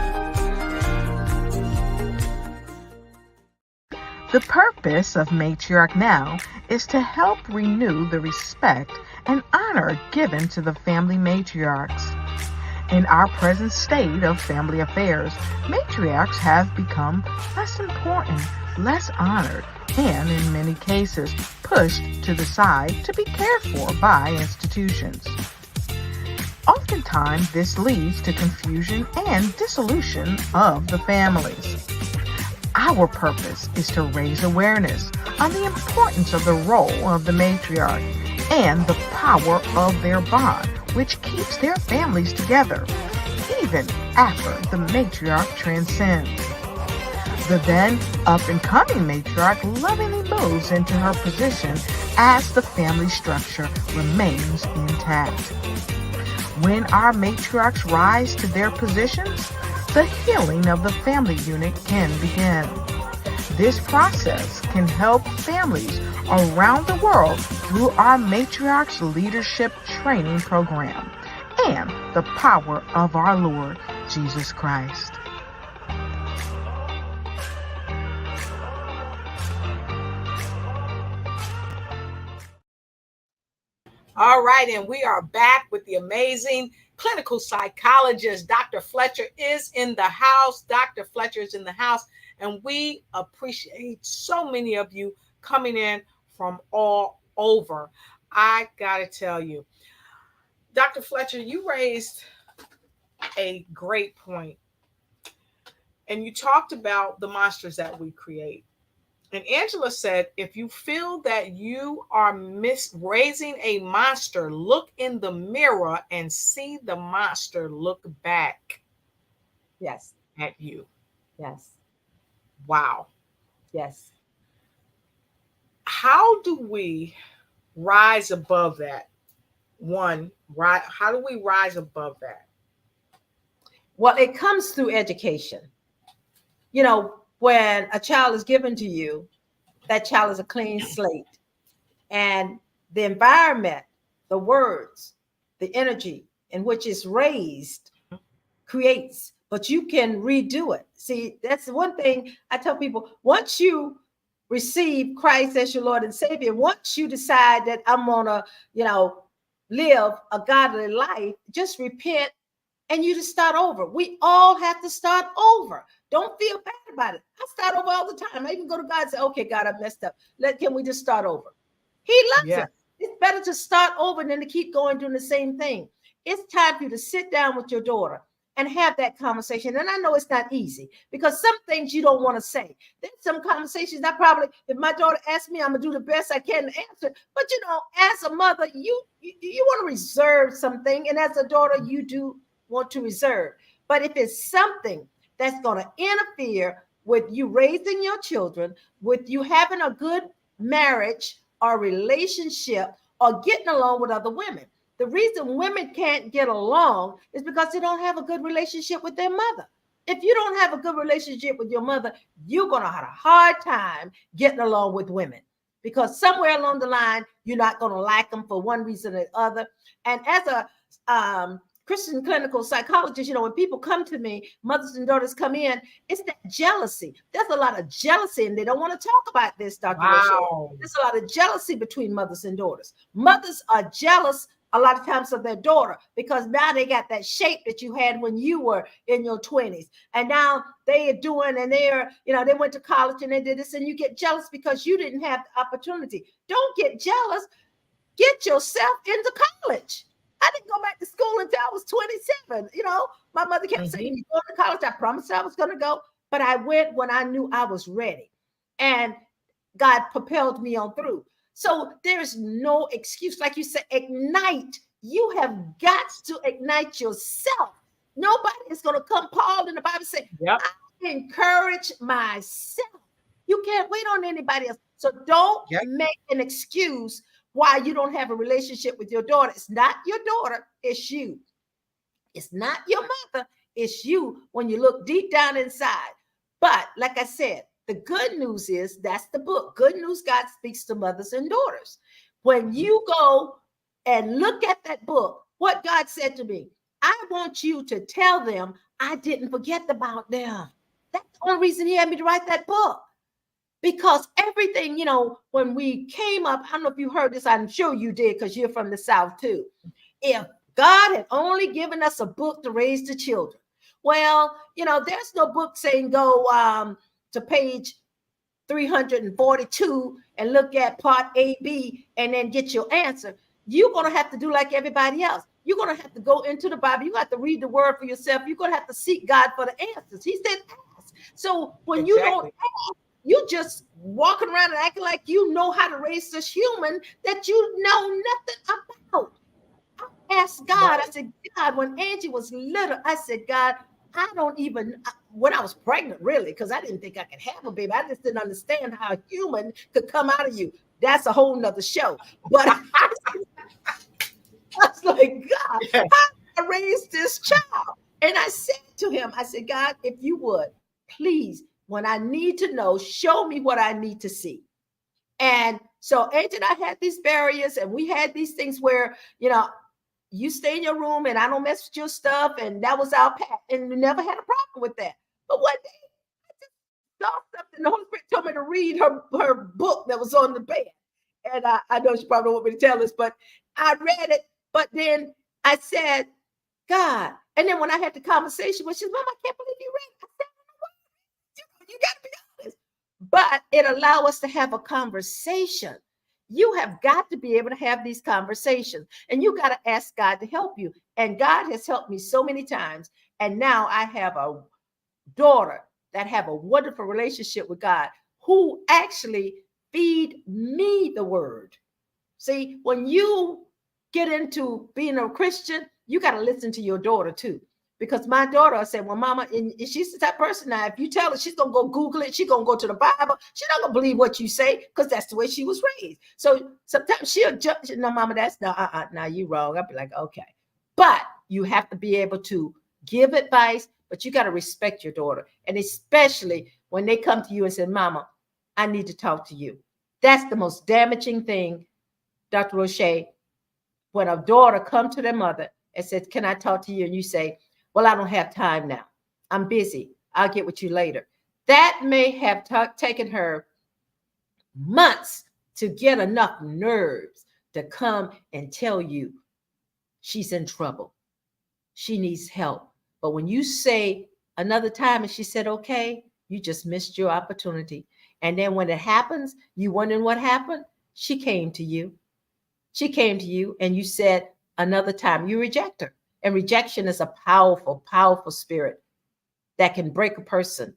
The purpose of Matriarch Now is to help renew the respect and honor given to the family matriarchs. In our present state of family affairs, matriarchs have become less important, less honored, and in many cases pushed to the side to be cared for by institutions. Oftentimes, this leads to confusion and dissolution of the families. Our purpose is to raise awareness on the importance of the role of the matriarch and the power of their bond, which keeps their families together, even after the matriarch transcends. The then up-and-coming matriarch lovingly moves into her position as the family structure remains intact. When our matriarchs rise to their positions, the healing of the family unit can begin. This process can help families around the world through our Matriarchs Leadership Training Program and the power of our Lord Jesus Christ. All right, and we are back with the amazing clinical psychologist. Dr. Fletcher is in the house. Dr. Fletcher is in the house, and we appreciate so many of you coming in from all over. I got to tell you, Dr. Fletcher, you raised a great point, and you talked about the monsters that we create. And Angela said, if you feel that you are raising a monster, look in the mirror and see the monster look back. Yes. At you. Yes. Wow. Yes. How do we rise above that? How do we rise above that? Well, it comes through education. You know, when a child is given to you, that child is a clean slate. And the environment, the words, the energy in which it's raised creates, but you can redo it. See, that's one thing I tell people. Once you receive Christ as your Lord and Savior, once you decide that I'm gonna, live a godly life, just repent and you just start over. We all have to start over. Don't feel bad about it. I start over all the time. I even go to God and say, okay, God, I messed up. Can we just start over? He loves it. It's better to start over than to keep going doing the same thing. It's time for you to sit down with your daughter and have that conversation. And I know it's not easy because some things you don't want to say. There's some conversations I probably, if my daughter asks me, I'm gonna do the best I can to answer. But as a mother, you want to reserve something, and as a daughter, you do want to reserve. But if it's something that's going to interfere with you raising your children, with you having a good marriage or relationship or getting along with other women, the reason women can't get along is because they don't have a good relationship with their mother. If you don't have a good relationship with your mother, you're going to have a hard time getting along with women, because somewhere along the line, you're not going to like them for one reason or the other. And as a Christian clinical psychologist, when people come to me, mothers and daughters come in, it's that jealousy. There's a lot of jealousy, and they don't want to talk about this, Dr. Riché. There's a lot of jealousy between mothers and daughters. Mothers are jealous a lot of times of their daughter because now they got that shape that you had when you were in your 20s. And now they are doing, and they went to college and they did this, and you get jealous because you didn't have the opportunity. Don't get jealous. Get yourself into college. I didn't go back to school until I was 27. My mother kept saying, you go to college. I promised I was going to go, but I went when I knew I was ready, and God propelled me on through. So there's no excuse. Like you said, ignite. You have got to ignite yourself. Nobody is going to come. Paul in the Bible said, I encourage myself. You can't wait on anybody else. So don't make an excuse why you don't have a relationship with your daughter. It's not your daughter, it's you. It's not your mother, it's you when you look deep down inside. But like I said, the good news is that's the book. Good News God Speaks to Mothers and Daughters. When you go and look at that book, what God said to me, I want you to tell them I didn't forget about them. That's the only reason he had me to write that book. Because everything, when we came up, I don't know if you heard this, I'm sure you did because you're from the South too. If God had only given us a book to raise the children, well, there's no book saying go to page 342 and look at part A, B, and then get your answer. You're going to have to do like everybody else. You're going to have to go into the Bible. You have to read the word for yourself. You're going to have to seek God for the answers. He said ask. So when you don't ask, you just walking around and acting like you know how to raise this human that you know nothing about. I asked God, I said, God, when Angie was little, I said, God, I don't even, when I was pregnant, really, because I didn't think I could have a baby. I just didn't understand how a human could come out of you. That's a whole nother show. But I was like, God, how do I raise this child? And I said to him, I said, God, if you would, please, when I need to know, show me what I need to see. And so Angie and I had these barriers, and we had these things where, you stay in your room and I don't mess with your stuff. And that was our path. And we never had a problem with that. But one day I just saw something. The Holy Spirit told me to read her book that was on the bed. And I know she probably don't want me to tell this, but I read it. But then I said, God. And then when I had the conversation with, she said, Mom, I can't believe you read it. I said, you got to be honest. But it allowed us to have a conversation. You have got to be able to have these conversations, and you got to ask God to help you. And God has helped me so many times. And now I have a daughter that have a wonderful relationship with God, who actually feed me the word. See, when you get into being a Christian, you got to listen to your daughter too. Because my daughter said, well, Mama, and she's the type of person now, if you tell her, she's going to go Google it. She's going to go to the Bible. She's not going to believe what you say because that's the way she was raised. So sometimes she'll judge, no, Mama, that's no, you wrong. I'll be like, okay. But you have to be able to give advice, but you got to respect your daughter. And especially when they come to you and say, Mama, I need to talk to you. That's the most damaging thing, Dr. Riché, when a daughter comes to their mother and says, can I talk to you? And you say, well, I don't have time now. I'm busy. I'll get with you later. That may have taken her months to get enough nerves to come and tell you she's in trouble. She needs help. But when you say another time and she said, okay, you just missed your opportunity. And then when it happens, you wondering what happened? She came to you. She came to you and you said another time. You reject her. And rejection is a powerful, powerful spirit that can break a person.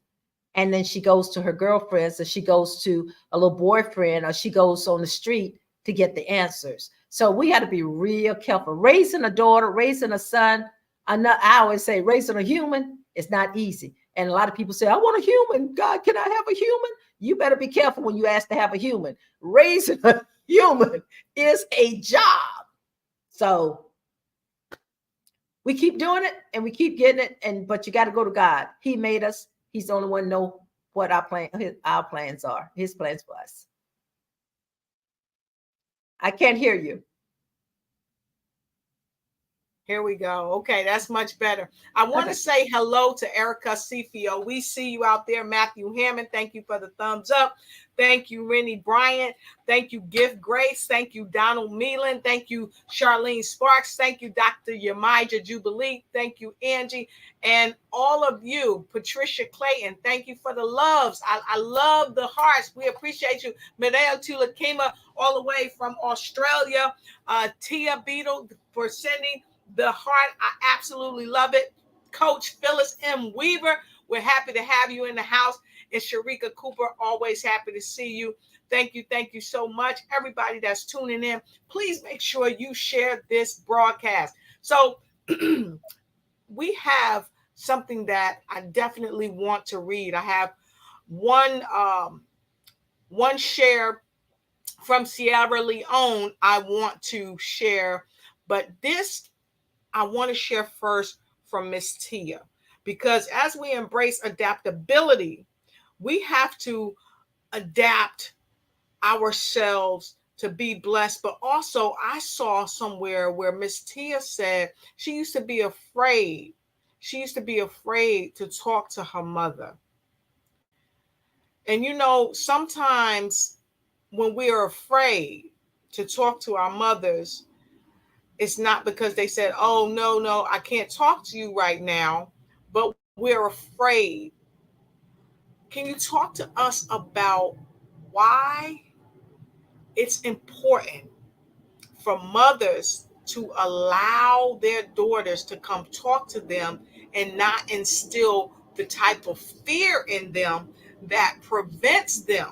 And then she goes to her girlfriends, or she goes to a little boyfriend, or she goes on the street to get the answers. So we got to be real careful. Raising a daughter, raising a son, I always say raising a human is not easy. And a lot of people say, I want a human. God, can I have a human? You better be careful when you ask to have a human. Raising a human is a job. So we keep doing it and we keep getting it. But you got to go to God. He made us. He's the only one know what our plans are. His plans for us. I can't hear you. Here we go. Okay, that's much better. I want to say hello to Erica Cifio. We see you out there. Matthew Hammond, thank you for the thumbs up. Thank you, Rennie Bryant. Thank you, Gift Grace. Thank you, Donald Meelan. Thank you, Charlene Sparks. Thank you, Dr. Yamija Jubilee. Thank you, Angie. And all of you, Patricia Clayton, thank you for the loves. I love the hearts. We appreciate you. Medea Tulakima, all the way from Australia. Tia Beetle for sending the heart. I absolutely love it. Coach Phyllis M. Weaver, we're happy to have you in the house. And Sharika Cooper, always happy to see you. Thank you so much. Everybody that's tuning in, please make sure you share this broadcast. So we have something that I definitely want to read. I have one share from Sierra Leone I want to share, but this I want to share first from Miss Tia, because as we embrace adaptability, we have to adapt ourselves to be blessed. But also I saw somewhere where Miss Tia said she used to be afraid. She used to be afraid to talk to her mother. And you know, sometimes when we are afraid to talk to our mothers, it's not because they said, oh, no, I can't talk to you right now, but we're afraid. Can you talk to us about why it's important for mothers to allow their daughters to come talk to them and not instill the type of fear in them that prevents them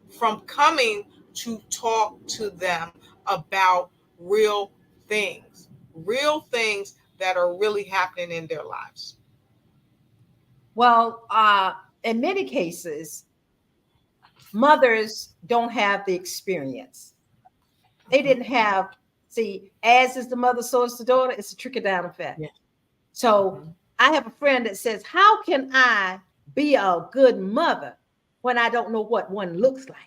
from coming to talk to them about real things that are really happening in their lives? Well, in many cases, mothers don't have the experience. They didn't have, see, as is the mother, so is the daughter. It's a trickle-down effect. Yeah. So I have a friend that says, how can I be a good mother when I don't know what one looks like?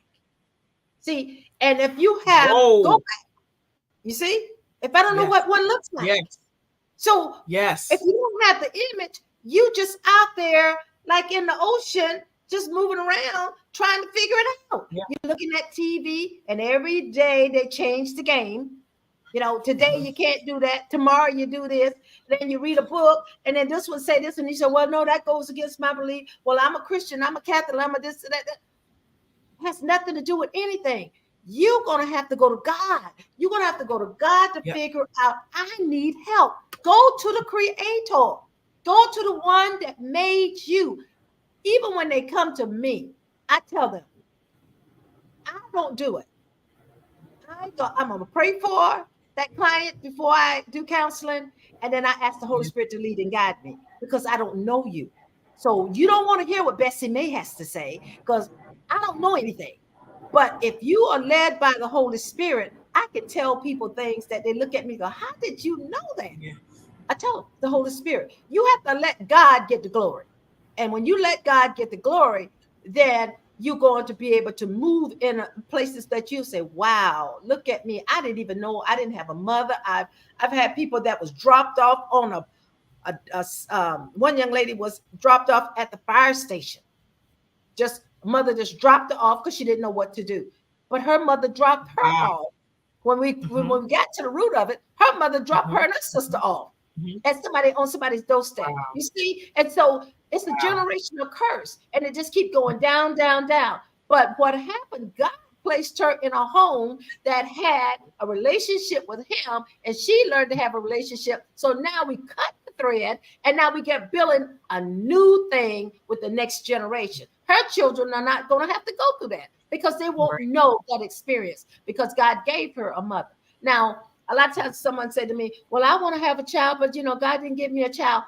See, and if you have, go back. You see, if I don't know what one looks like. Yes. So if you don't have the image, you just out there like in the ocean, just moving around, trying to figure it out. Yeah. You're looking at TV and every day they change the game. You know, today you can't do that. Tomorrow you do this. Then you read a book and then this one say this and you say, well, no, that goes against my belief. Well, I'm a Christian. I'm a Catholic. I'm a this and that. It has nothing to do with anything. You're going to have to go to God. You're going to have to go to God to figure out, I need help. Go to the Creator. Go to the one that made you. Even when they come to me, I tell them, I don't do it. I'm going to pray for that client before I do counseling. And then I ask the Holy Spirit to lead and guide me because I don't know you. So you don't want to hear what Bessie May has to say because I don't know anything. But if you are led by the Holy Spirit, I can tell people things that they look at me and go, how did you know that? Yeah. I tell them, the Holy Spirit. You have to let God get the glory. And when you let God get the glory, then you're going to be able to move in places that you say, wow, look at me. I didn't even know I didn't have a mother. I've had people that was dropped off on one young lady was dropped off at the fire station. Just Mother just dropped her off because she didn't know what to do. But her mother dropped her off. When we got to the root of it, her mother dropped her and her sister off. And somebody on somebody's doorstep. You see? And so it's a generational curse. And it just keeps going down, down, down. But what happened, God placed her in a home that had a relationship with him, and she learned to have a relationship. So now we cut the thread, and now we get building a new thing with the next generation. Her children are not going to have to go through that because they won't know that experience because God gave her a mother. Now, a lot of times someone said to me, well, I want to have a child, but God didn't give me a child.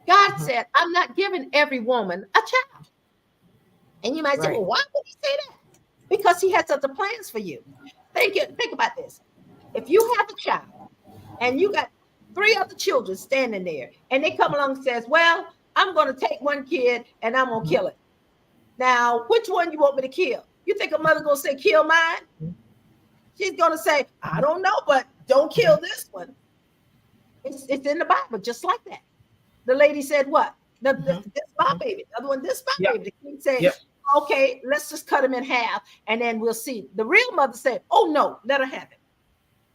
God said, I'm not giving every woman a child. And you might say, well, why would he say that? Because he has other plans for you. Think about this. If you have a child and you got 3 other children standing there and they come along and says, well, I'm going to take one kid and I'm going to kill it. Now, which one you want me to kill? You think a mother going to say, kill mine? She's going to say, I don't know, but don't kill this one. It's in the Bible, just like that. The lady said, what? This my baby. The other one, this my baby. The king said, okay, let's just cut him in half and then we'll see. The real mother said, oh no, let her have it.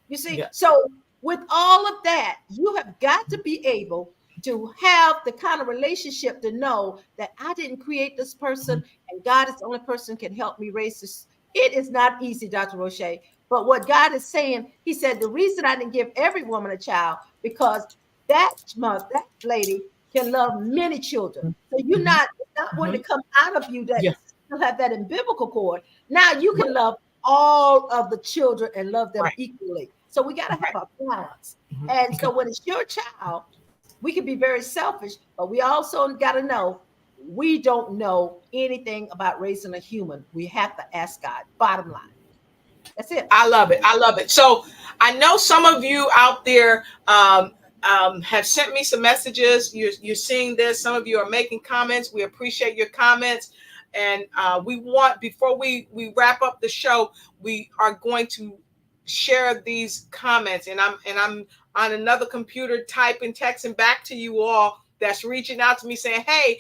You see? So with all of that, you have got to be able to have the kind of relationship to know that I didn't create this person and God is the only person who can help me raise this. It is not easy, Dr. Riché. But what God is saying, he said, the reason I didn't give every woman a child, because that lady can love many children. So you're not wanting to come out of you that still have that umbilical cord. Now you can love all of the children and love them equally. So we got to have a balance. And so when it's your child, we can be very selfish, but we also got to know we don't know anything about raising a human. We have to ask God. Bottom line. That's it. I love it. I love it. So I know some of you out there have sent me some messages. You're seeing this. Some of you are making comments. We appreciate your comments. And we want, before we wrap up the show, we are going to share these comments. And I'm on another computer typing, texting back to you all that's reaching out to me saying, hey,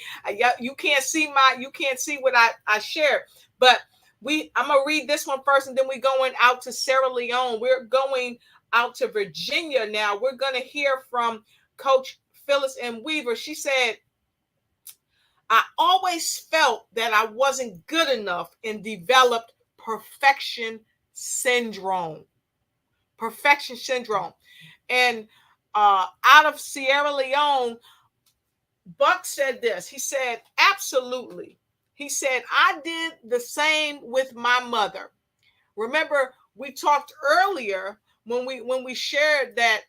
you can't see what I shared. But I'm gonna read this one first, and then we're going out to Sierra Leone. We're going out to Virginia now. We're gonna hear from Coach Phyllis M. Weaver. She said, I always felt that I wasn't good enough and developed perfection syndrome. Perfection syndrome. And out of Sierra Leone, Buck said this. He said, absolutely. He said, I did the same with my mother. Remember, we talked earlier when we shared that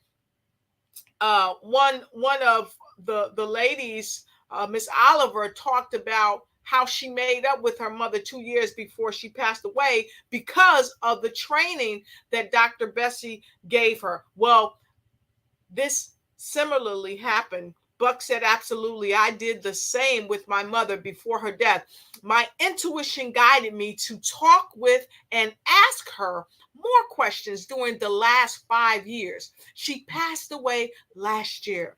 one of the ladies, Miss Oliver, talked about how she made up with her mother 2 years before she passed away because of the training that Dr. Bessie gave her. Well, this similarly happened. Buck said, absolutely. I did the same with my mother before her death. My intuition guided me to talk with and ask her more questions during the last 5 years. She passed away last year.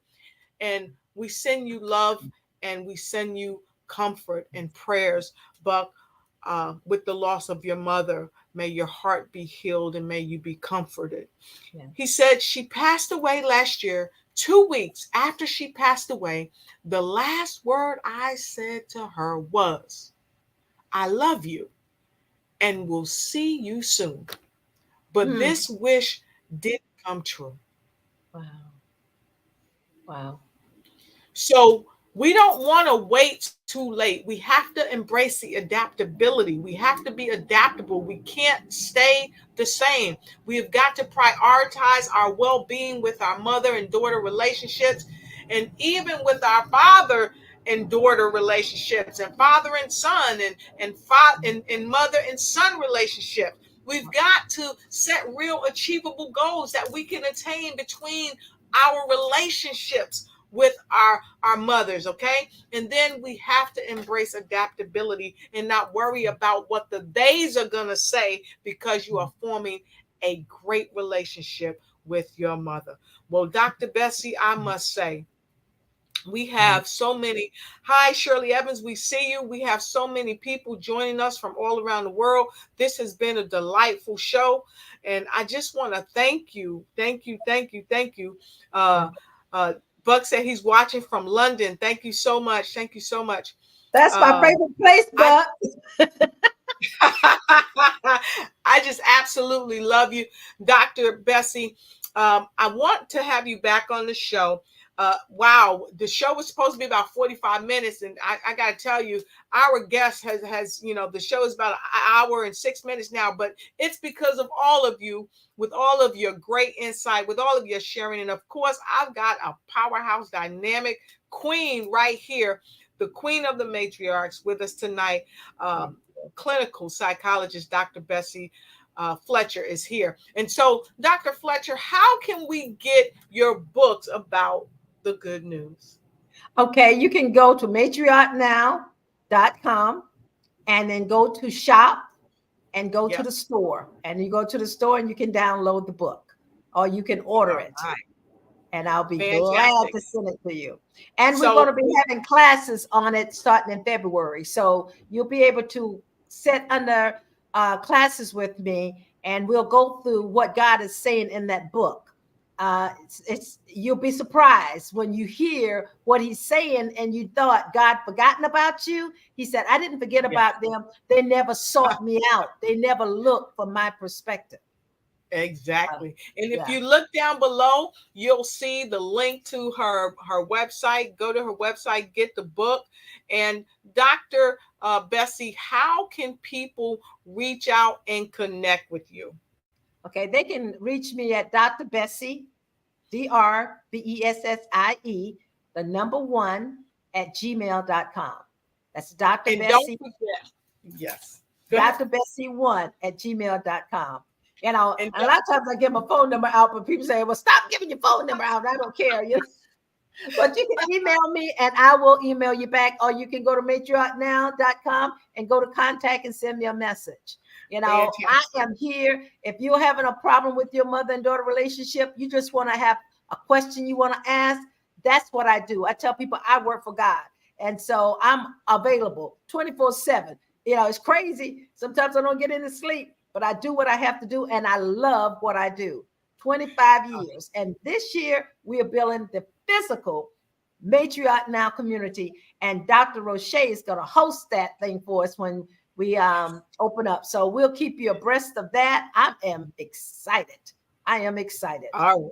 And we send you love and we send you comfort and prayers, Buck, with the loss of your mother. May your heart be healed and may you be comforted. Yeah. He said she passed away last year. 2 weeks after she passed away, the last word I said to her was, I love you and will see you soon. But this wish didn't come true. Wow. Wow. So we don't want to wait too late. We have to embrace the adaptability. We have to be adaptable. We can't stay the same. We've got to prioritize our well-being with our mother and daughter relationships, and even with our father and daughter relationships, and father and son, and mother and son relationships. We've got to set real achievable goals that we can attain between our relationships with our mothers, okay? And then we have to embrace adaptability and not worry about what the days are going to say, because you are forming a great relationship with your mother. Well, Dr. Bessie, I must say, We have so many. Hi, Shirley Evans. We see you. We have so many people joining us from all around the world. This has been a delightful show. And I just want to thank you. Thank you. Thank you. Thank you. Buck said he's watching from London. Thank you so much. Thank you so much. That's my favorite place, Buck. I just absolutely love you, Dr. Bessie. I want to have you back on the show. Wow, the show was supposed to be about 45 minutes, and I got to tell you, our guest has the show is about an hour and 6 minutes now, but it's because of all of you, with all of your great insight, with all of your sharing, and of course, I've got a powerhouse, dynamic queen right here, the queen of the matriarchs, with us tonight. Clinical psychologist Dr. Bessie Fletcher is here. And so, Dr. Fletcher, how can we get your books about the good news? Okay, you can go to matriarchnow.com and then go to shop and go to the store. And you go to the store and you can download the book or you can order it. Right. And I'll be Fantastic. glad to send it to you. And we're going to be having classes on it starting in February. So you'll be able to sit under classes with me and we'll go through what God is saying in that book. You'll be surprised when you hear what he's saying and you thought God forgotten about you. He said, I didn't forget about them. They never sought me out. They never looked for my perspective. Exactly. And if you look down below, you'll see the link to her website. Go to her website, get the book. And Dr. Bessie, how can people reach out and connect with you? Okay, they can reach me at Dr. Bessie, DRBESSIE, the number 1 at gmail.com. That's Dr. Bessie. Yes. Dr. Bessie 1 at gmail.com. And a lot of times I give my phone number out, but people say, well, stop giving your phone number out. I don't care. But you can email me and I will email you back, or you can go to matriarchnow.com and go to contact and send me a message. I am here. If you're having a problem with your mother and daughter relationship, you just want to have a question you want to ask, that's what I do. I tell people I work for God. And so I'm available 24/7. It's crazy. Sometimes I don't get any sleep, but I do what I have to do. And I love what I do. 25 years. And this year we are building the physical Matriarch Now community. And Dr. Riché is going to host that thing for us when we open up. So we'll keep you abreast of that. I am excited. All right.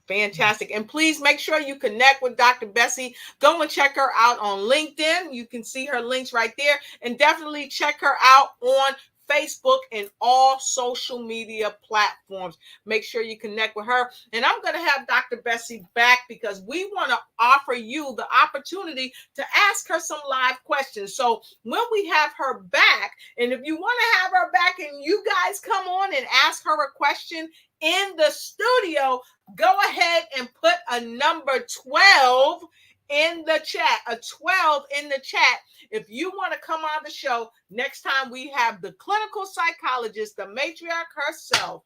Fantastic. And please make sure you connect with Dr. Bessie. Go and check her out on LinkedIn. You can see her links right there. And definitely check her out on Facebook and all social media platforms. Make sure you connect with her. And I'm going to have Dr. Bessie back because we want to offer you the opportunity to ask her some live questions. So when we have her back, and if you want to have her back and you guys come on and ask her a question in the studio, go ahead and put a number 12 in the chat, a 12 in the chat. If you want to come on the show next time, we have the clinical psychologist, the matriarch herself,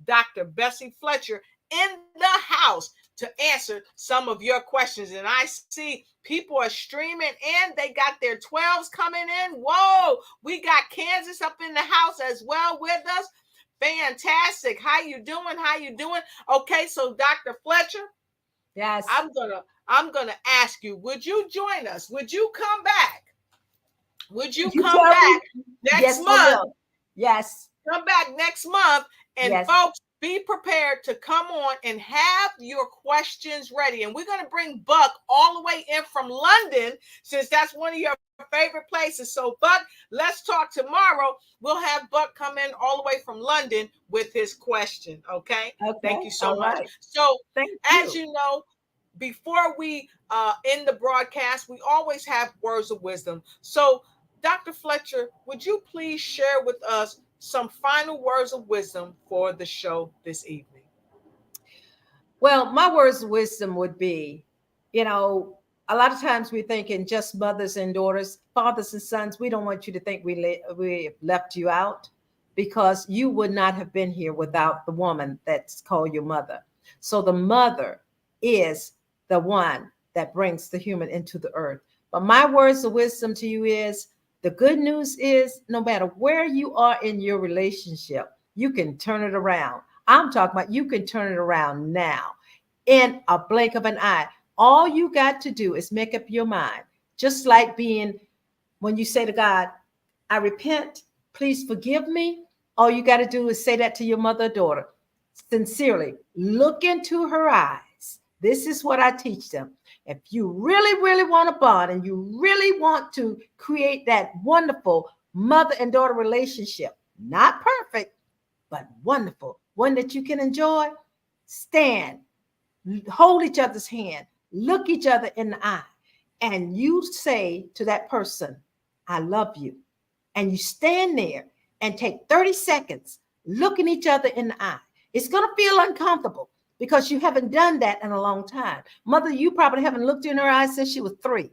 Dr. Bessie Fletcher, in the house to answer some of your questions. And I see people are streaming in. They got their 12s coming in. Whoa, we got Kansas up in the house as well with us. Fantastic. How you doing? Okay, so Dr. Fletcher. Yes. I'm gonna ask you, would you join us? Would you come back? Would you come back next month? Yes. Come back next month. And folks, be prepared to come on and have your questions ready. And we're going to bring Buck all the way in from London, since that's one of your favorite places. So, Buck, let's talk tomorrow. We'll have Buck come in all the way from London with his question. Okay? Thank you so much. Right. So, as you know, before we end the broadcast, we always have words of wisdom. So, Dr. Fletcher, would you please share with us some final words of wisdom for the show this evening? Well, my words of wisdom would be, a lot of times we think in just mothers and daughters, fathers and sons. We don't want you to think we left you out, because you would not have been here without the woman that's called your mother. So the mother is the one that brings the human into the earth. But my words of wisdom to you is, the good news is, no matter where you are in your relationship, you can turn it around. I'm talking about you can turn it around now in a blink of an eye. All you got to do is make up your mind. Just like when you say to God, I repent, please forgive me. All you got to do is say that to your mother or daughter. Sincerely, look into her eyes. This is what I teach them. If you really, really want to bond and you really want to create that wonderful mother and daughter relationship, not perfect, but wonderful, one that you can enjoy, stand, hold each other's hand, look each other in the eye, and you say to that person, I love you. And you stand there and take 30 seconds looking each other in the eye. It's going to feel uncomfortable because you haven't done that in a long time. Mother, you probably haven't looked in her eyes since she was 3,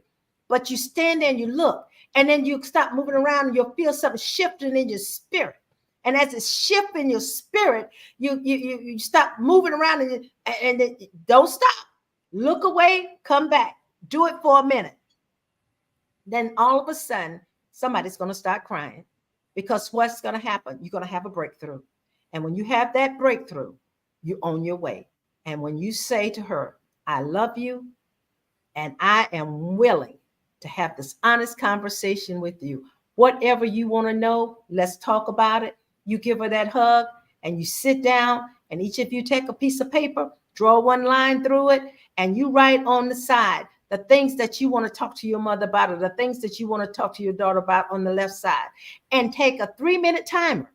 but you stand there and you look, and then you stop moving around and you'll feel something shifting in your spirit. And as it's shifting your spirit, you stop moving around and then don't stop. Look away, come back. Do it for a minute. Then all of a sudden, somebody's going to start crying, because what's going to happen? You're going to have a breakthrough. And when you have that breakthrough, you're on your way. And when you say to her, I love you, and I am willing to have this honest conversation with you. Whatever you want to know, let's talk about it. You give her that hug and you sit down, and each of you take a piece of paper, draw one line through it, and you write on the side the things that you want to talk to your mother about, or the things that you want to talk to your daughter about on the left side, and take a 3-minute timer.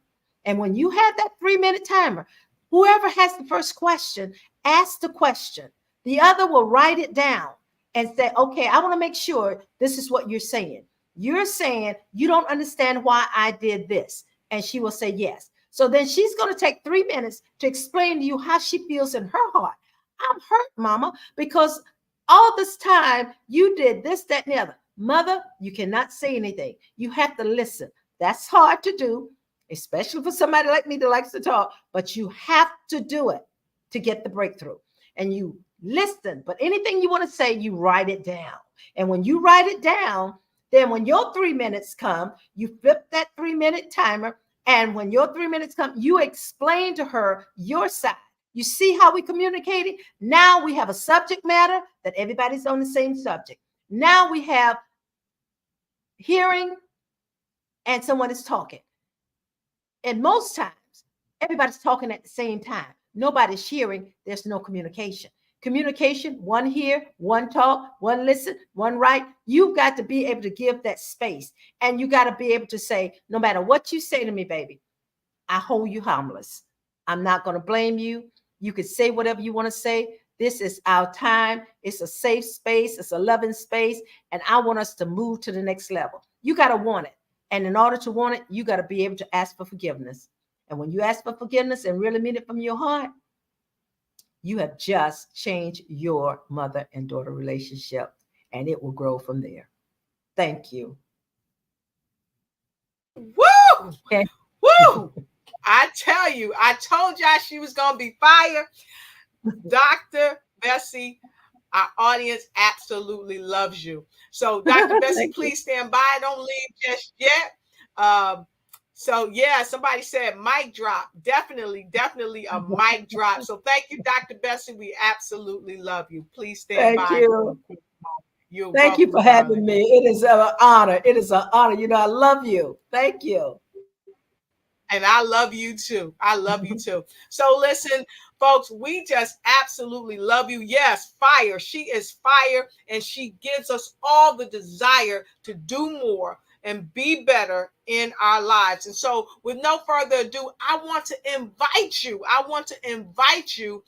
And when you have that 3-minute timer, whoever has the first question, ask the question. The other will write it down and say, okay, I want to make sure this is what you're saying. You're saying you don't understand why I did this. And she will say yes. So then she's going to take 3 minutes to explain to you how she feels in her heart. I'm hurt, mama, because all this time you did this, that, and the other. Mother, you cannot say anything. You have to listen. That's hard to do, especially for somebody like me that likes to talk, but you have to do it to get the breakthrough. And you listen, but anything you want to say, you write it down. And when you write it down, then when your 3 minutes come, you flip that 3-minute timer. And when your 3 minutes come, you explain to her your side. You see how we communicated? Now we have a subject matter that everybody's on the same subject. Now we have hearing and someone is talking. And most times, everybody's talking at the same time. Nobody's hearing. There's no communication. Communication, one hear, one talk, one listen, one write. You've got to be able to give that space. And you got to be able to say, no matter what you say to me, baby, I hold you harmless. I'm not going to blame you. You can say whatever you want to say. This is our time. It's a safe space. It's a loving space. And I want us to move to the next level. You got to want it. And in order to want it, you got to be able to ask for forgiveness. And when you ask for forgiveness and really mean it from your heart, you have just changed your mother and daughter relationship, and it will grow from there. Thank you. Woo! Okay. Woo! I tell you, I told y'all she was going to be fire. Dr. Bessie, our audience absolutely loves you. So, Dr. Bessie, please stand by. Don't leave just yet. So, yeah, somebody said mic drop. Definitely a mic drop. So, thank you, Dr. Bessie. We absolutely love you. Please stand by. Thank you. Thank you for having me. It is an honor. It is an honor. You know, I love you. Thank you. And I love you too. I love you too. So listen, folks, we just absolutely love you. Yes, fire. She is fire, and she gives us all the desire to do more and be better in our lives. And so with no further ado, I want to invite you.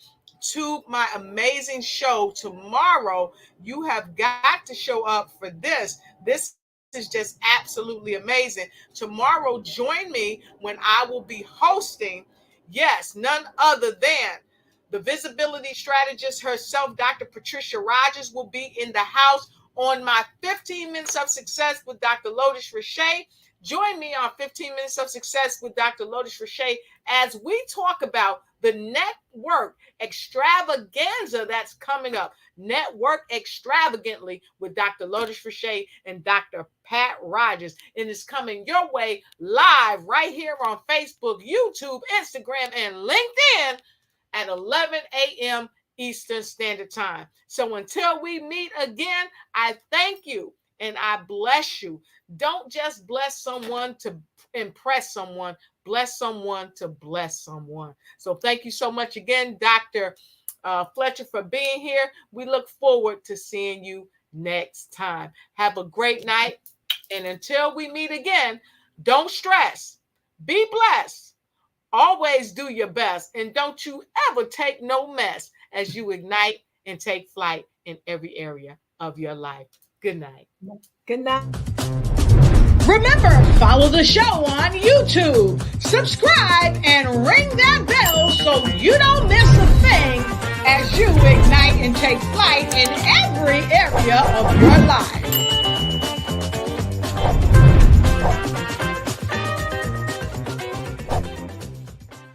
To my amazing show tomorrow. You have got to show up for this. This is just absolutely amazing. Tomorrow, join me when I will be hosting, yes, none other than the visibility strategist herself, Dr. Patricia Rogers, will be in the house on my 15 Minutes of Success with Dr. Lotus Riche. Join me on 15 Minutes of Success with Dr. Lotus Riche as we talk about the network extravaganza that's coming up. Network extravagantly with Dr. Lotus Riche and Dr. Pat Rogers. And it's coming your way live right here on Facebook, YouTube, Instagram, and LinkedIn at 11 a.m. Eastern Standard Time. So until we meet again, I thank you and I bless you. Don't just bless someone to impress someone, bless someone to bless someone. So thank you so much again, Dr. Fletcher, for being here. We look forward to seeing you next time. Have a great night. And until we meet again, don't stress, be blessed, always do your best, and don't you ever take no mess as you ignite and take flight in every area of your life. Good night. Good night. Remember, follow the show on YouTube, subscribe, and ring that bell so you don't miss a thing as you ignite and take flight in every area of your life.